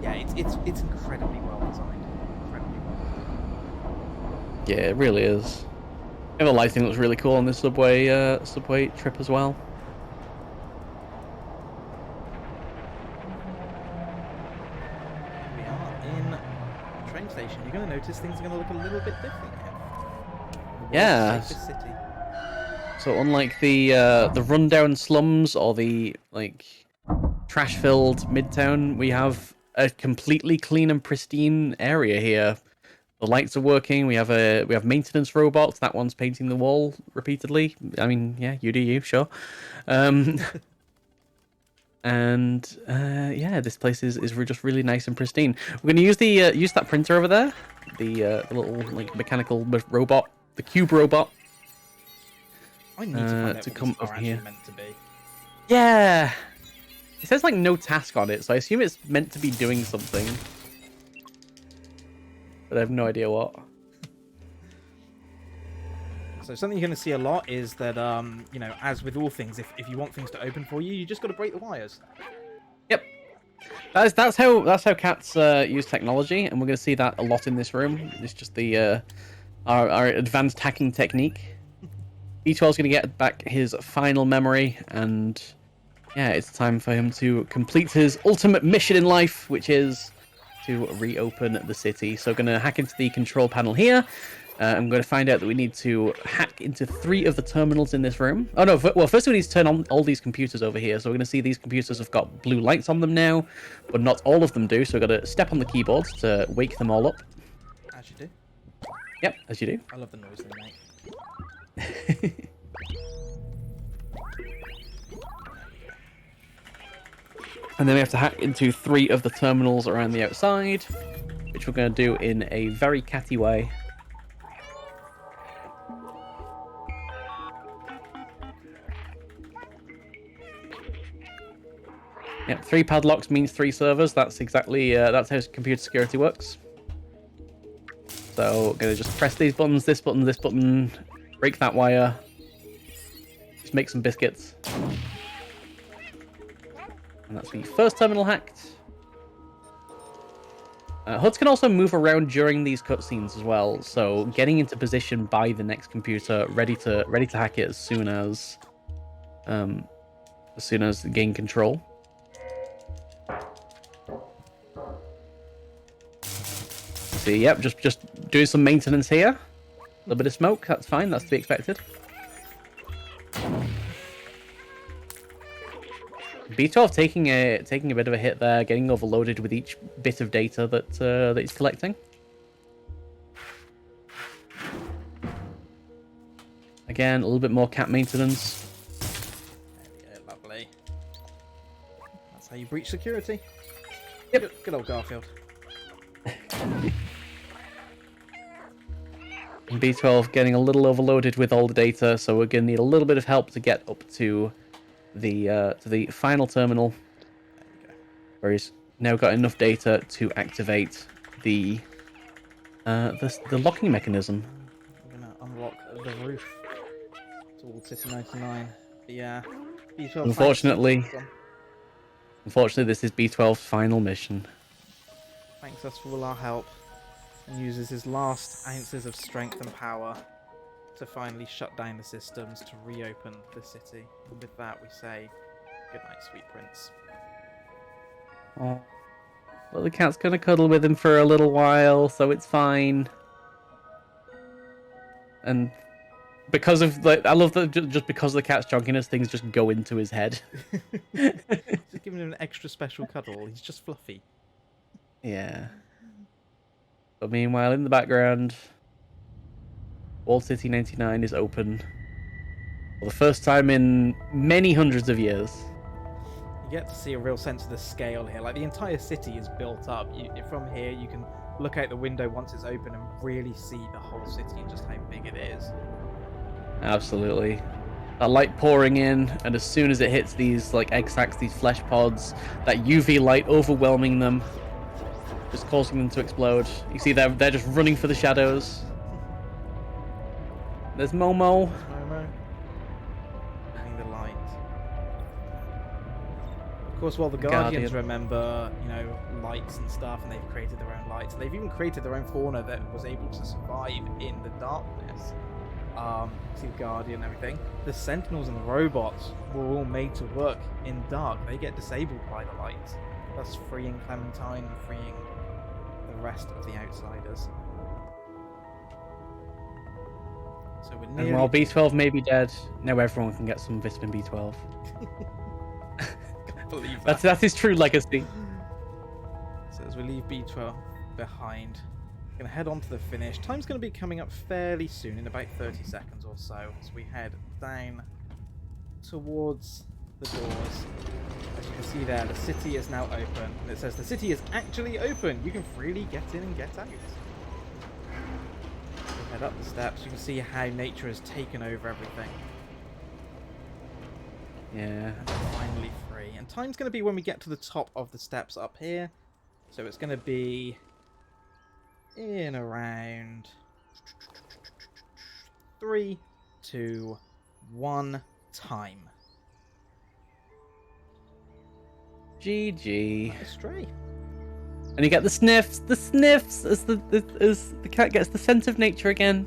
Yeah, it's incredibly well designed. Incredibly well.
Yeah, it really is. And the lighting looks really cool on this subway trip as well.
We are in a train station. You're going to notice things are going to look a little bit different here.
Yeah.
Safest city.
So unlike the rundown slums or the trash-filled Midtown, we have a completely clean and pristine area here. The lights are working. We have maintenance robots. That one's painting the wall repeatedly. I mean, yeah, you do you, sure. And yeah, this place is just really nice and pristine. We're gonna use the use that printer over there, the little mechanical robot, the cube robot.
I need to find out
to
what
come
this car
over
actually
here.
meant to be.
Yeah, it says no task on it, so I assume it's meant to be doing something, but I have no idea what.
So something you're going to see a lot is that, you know, as with all things, if you want things to open for you, you just got to break the wires.
Yep, that's how cats use technology, and we're going to see that a lot in this room. It's just the our advanced hacking technique. B12's going to get back his final memory, and yeah, it's time for him to complete his ultimate mission in life, which is to reopen the city. So going to hack into the control panel here. I'm going to find out that we need to hack into 3 of the terminals in this room. Oh no, well first we need to turn on all these computers over here. So we're going to see these computers have got blue lights on them now, but not all of them do. So we've got to step on the keyboard to wake them all up.
As you do.
Yep, as you do.
I love the noise they make.
And then we have to hack into 3 of the terminals around the outside, which we're going to do in a very catty way. Yep, 3 padlocks means 3 servers. That's exactly that's how computer security works. So, gonna just press these buttons, this button, this button, break that wire, just make some biscuits. And that's the first terminal hacked. HUDs can also move around during these cutscenes as well, so getting into position by the next computer, ready to hack it as soon as gain control. See, yep, just doing some maintenance here. A little bit of smoke, that's fine, that's to be expected. B12 taking a bit of a hit there, getting overloaded with each bit of data that he's collecting. Again, a little bit more cat maintenance.
There we go, lovely. That's how you breach security.
Yep.
Good old Garfield.
And B12 getting a little overloaded with all the data, so we're going to need a little bit of help to get up to the final terminal, where he's now got enough data to activate the locking mechanism.
We're gonna unlock the roof to World City 99. But yeah, B12
Unfortunately, this is B12's final mission.
Thanks us for all our help, and uses his last ounces of strength and power to finally shut down the systems to reopen the city. And with that, we say good night, sweet prince.
Oh. Well, the cat's gonna cuddle with him for a little while, so it's fine. And because of I love that just because of the cat's chunkiness, things just go into his head.
Just giving him an extra special cuddle. He's just fluffy.
Yeah. But meanwhile, in the background, Wall City 99 is open for the first time in many hundreds of years.
You get to see a real sense of the scale here. Like, the entire city is built up. From here, you can look out the window once it's open and really see the whole city and just how big it is.
Absolutely. That light pouring in, and as soon as it hits these like egg sacs, these flesh pods, that UV light overwhelming them, just causing them to explode. You see they're just running for the shadows. There's Momo.
Momo. Getting the light. Of course, well, the Guardians remember, lights and stuff, and they've created their own lights. They've even created their own fauna that was able to survive in the darkness. See the Guardian and everything. The Sentinels and the robots were all made to work in dark. They get disabled by the lights. That's freeing Clementine and freeing the rest of the outsiders. So we're nearly...
And while B12 may be dead, now everyone can get some vitamin B12.
Can't believe that.
That is true legacy.
So as we leave B12 behind, we're going to head on to the finish. Time's going to be coming up fairly soon, in about 30 seconds or so, as we head down towards the doors. As you can see there, the city is now open. And it says the city is actually open. You can freely get in and get out. We head up the steps. You can see how nature has taken over everything.
Yeah.
And we're finally free. And time's going to be when we get to the top of the steps up here. So it's going to be in around 3, 2, 1 time.
GG.
Stray.
And you get the sniffs as the cat gets the scent of nature again.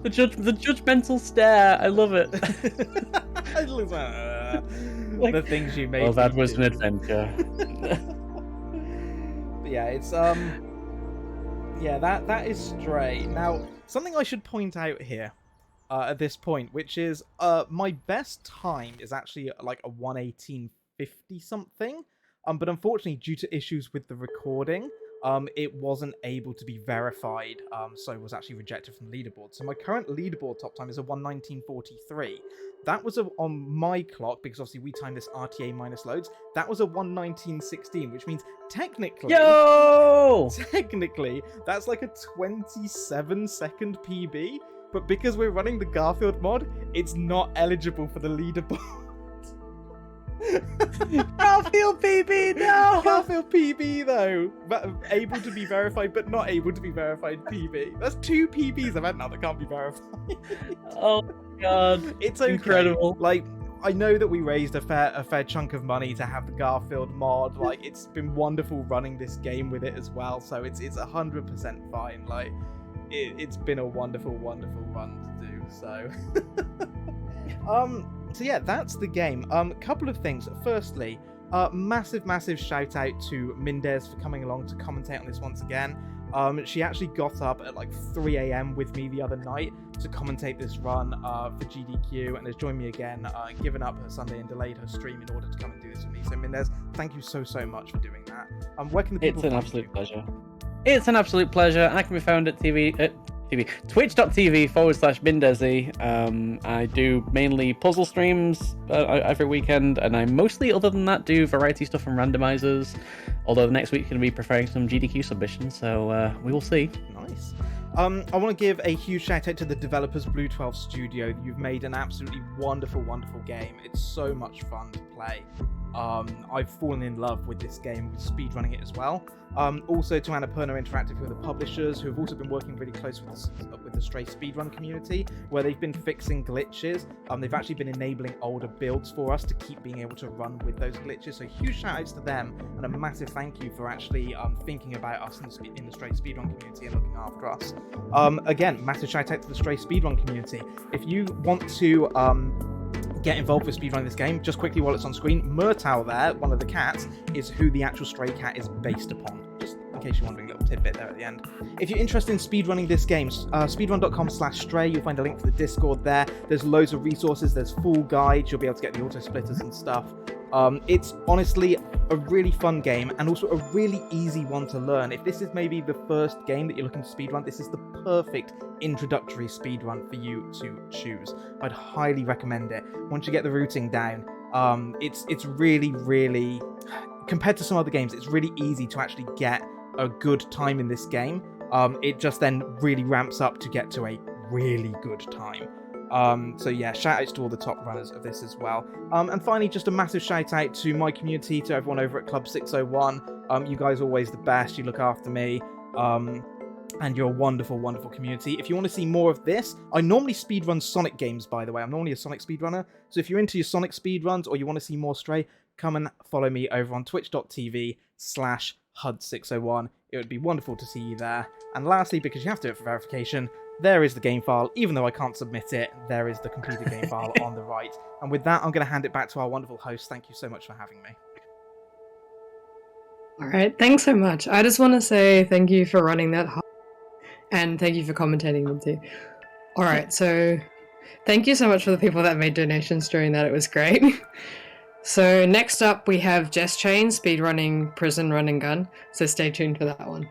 The judgmental stare. I love it.
The things you made.
Well, that was an adventure.
But yeah, it's yeah, that is Stray. Now, something I should point out here at this point, which is my best time is actually like a 1:18:50 something. But unfortunately, due to issues with the recording, it wasn't able to be verified, so it was actually rejected from the leaderboard. So my current leaderboard top time is a 1:19:43. That was on my clock, because obviously we time this RTA minus loads. That was a 1:19:16, which means technically...
Yo!
Technically, that's like a 27-second PB, but because we're running the Garfield mod, it's not eligible for the leaderboard.
Garfield PB, no!
Garfield PB though, but able to be verified but not able to be verified PB. That's 2 PBs I've had now that can't be verified.
Oh my god,
it's okay.
Incredible.
Like, I know that we raised a fair chunk of money to have the Garfield mod. Like, it's been wonderful running this game with it as well, so it's 100% fine. Like, it's been a wonderful run to do. So So yeah, that's the game. Couple of things. Firstly, massive shout out to Mindez for coming along to commentate on this once again. She actually got up at like 3 a.m. with me the other night to commentate this run for GDQ, and has joined me again, given up her Sunday and delayed her stream in order to come and do this with me. So Mindez, thank you so much for doing that. Where can the people
It's an absolute pleasure. It's an absolute pleasure. I can be found at twitch.tv/Mindezi. I do mainly puzzle streams every weekend, and I mostly, other than that, do variety stuff and randomizers. Although the next week's going to be preparing some GDQ submissions, so we will see.
Nice. I want to give a huge shout out to the developers Blue 12 Studio. You've made an absolutely wonderful, wonderful game. It's so much fun to play. I've fallen in love with this game, with speedrunning it as well. Also to Annapurna Interactive, who are the publishers, who have also been working really close with the Stray speedrun community, where they've been fixing glitches. They've actually been enabling older builds for us to keep being able to run with those glitches. So huge shout outs to them, and a massive thank you for actually thinking about us in the Stray speedrun community and looking after us. Again, massive shout out to the Stray speedrun community. If you want to get involved with speedrunning this game, just quickly while it's on screen, Murtal there, one of the cats, is who the actual Stray cat is based upon. Just in case you're wondering, a little tidbit there at the end. If you're interested in speedrunning this game, speedrun.com/stray, you'll find a link to the Discord there. There's loads of resources, there's full guides, you'll be able to get the auto splitters and stuff. It's honestly a really fun game, and also a really easy one to learn. If this is maybe the first game that you're looking to speedrun, this is the perfect introductory speedrun for you to choose. I'd highly recommend it. Once you get the routing down, it's really, really, compared to some other games, it's really easy to actually get a good time in this game. It just then really ramps up to get to a really good time. So yeah, shout outs to all the top runners of this as well. And finally, just a massive shout out to my community, to everyone over at Club 601. You guys are always the best, you look after me. And you're a wonderful, wonderful community. If you want to see more of this, I normally speedrun Sonic games, by the way. I'm normally a Sonic speedrunner. So if you're into your Sonic speedruns, or you want to see more Stray, come and follow me over on twitch.tv/huds601. It would be wonderful to see you there. And lastly, because you have to do it for verification, there is the game file. Even though I can't submit it, there is the completed game file on the right. And with that, I'm going to hand it back to our wonderful host. Thank you so much for having me.
All right, thanks so much. I just want to say thank you for running that hard, and thank you for commentating them too. All right, so thank you so much for the people that made donations during that. It was great. So next up, we have Jess Chain speedrunning Prison Run and Gun. So stay tuned for that one.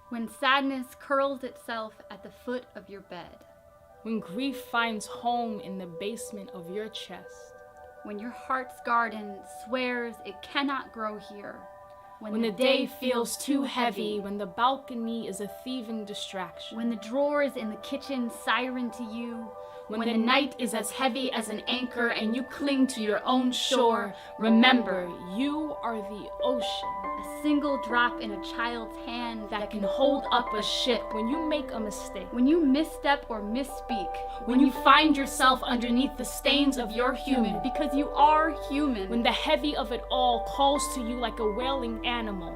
When sadness curls itself at the foot of your bed.
When grief finds home in the basement of your chest.
When your heart's garden swears it cannot grow here.
When the day feels too heavy, when the balcony is a thieving distraction.
When the drawers in the kitchen siren to you.
When the night is as heavy as an anchor and you cling to your own shore, remember, you are the ocean.
A single drop in a child's hand
that can hold up a ship when you make a mistake.
When you misstep or misspeak.
When you find yourself underneath the stains of your human.
Because you are human.
When the heavy of it all calls to you like a wailing animal.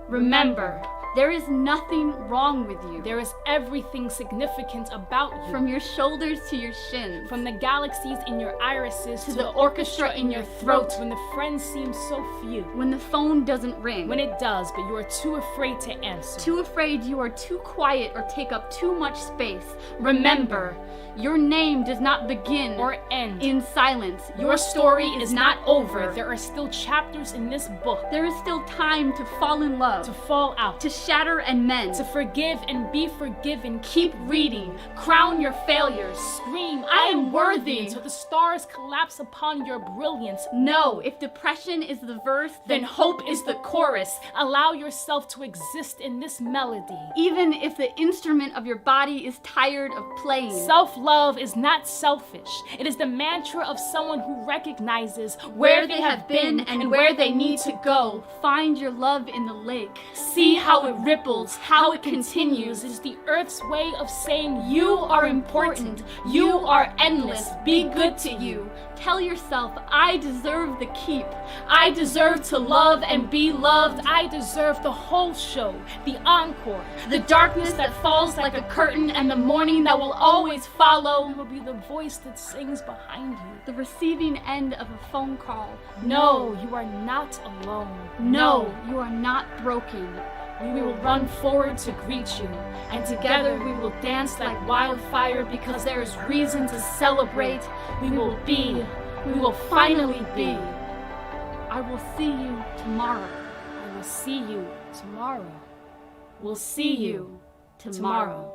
Remember, there is nothing wrong with you.
There is everything significant about you.
From your shoulders to your shins.
From the galaxies in your irises
to the orchestra in your throat.
When the friends seem so few.
When the phone doesn't ring.
When it does, but you are too afraid to answer.
Too afraid you are too quiet or take up too much space. Remember, your name does not begin
or end
in silence.
Your story is not over. There are still chapters in this book.
There is still time to fall in love.
To fall out.
To shatter and mend.
To forgive and be forgiven. Keep reading. Crown your failures. Scream, I am worthy, until the stars collapse upon your brilliance.
No, if depression is the verse,
then hope is the chorus. Allow yourself to exist in this melody.
Even if the instrument of your body is tired of playing.
Self-love is not selfish. It is the mantra of someone who recognizes where they have been and where they need to go.
Find your love in the lake.
See how it ripples, how it continues. It is the earth's way of saying you are important. You are endless. Be good to you.
Tell yourself, I deserve the keep.
I deserve to love and be loved. I deserve the whole show, the encore, the darkness that falls like a curtain, and the morning that will always follow. You will be the voice that sings behind you.
The receiving end of a phone call.
No, you are not alone.
No, you are not broken.
We will run forward to greet you, and together we will dance like wildfire because there is reason to celebrate. We will finally be.
I will see you tomorrow.
I will see you tomorrow.
We'll see you tomorrow.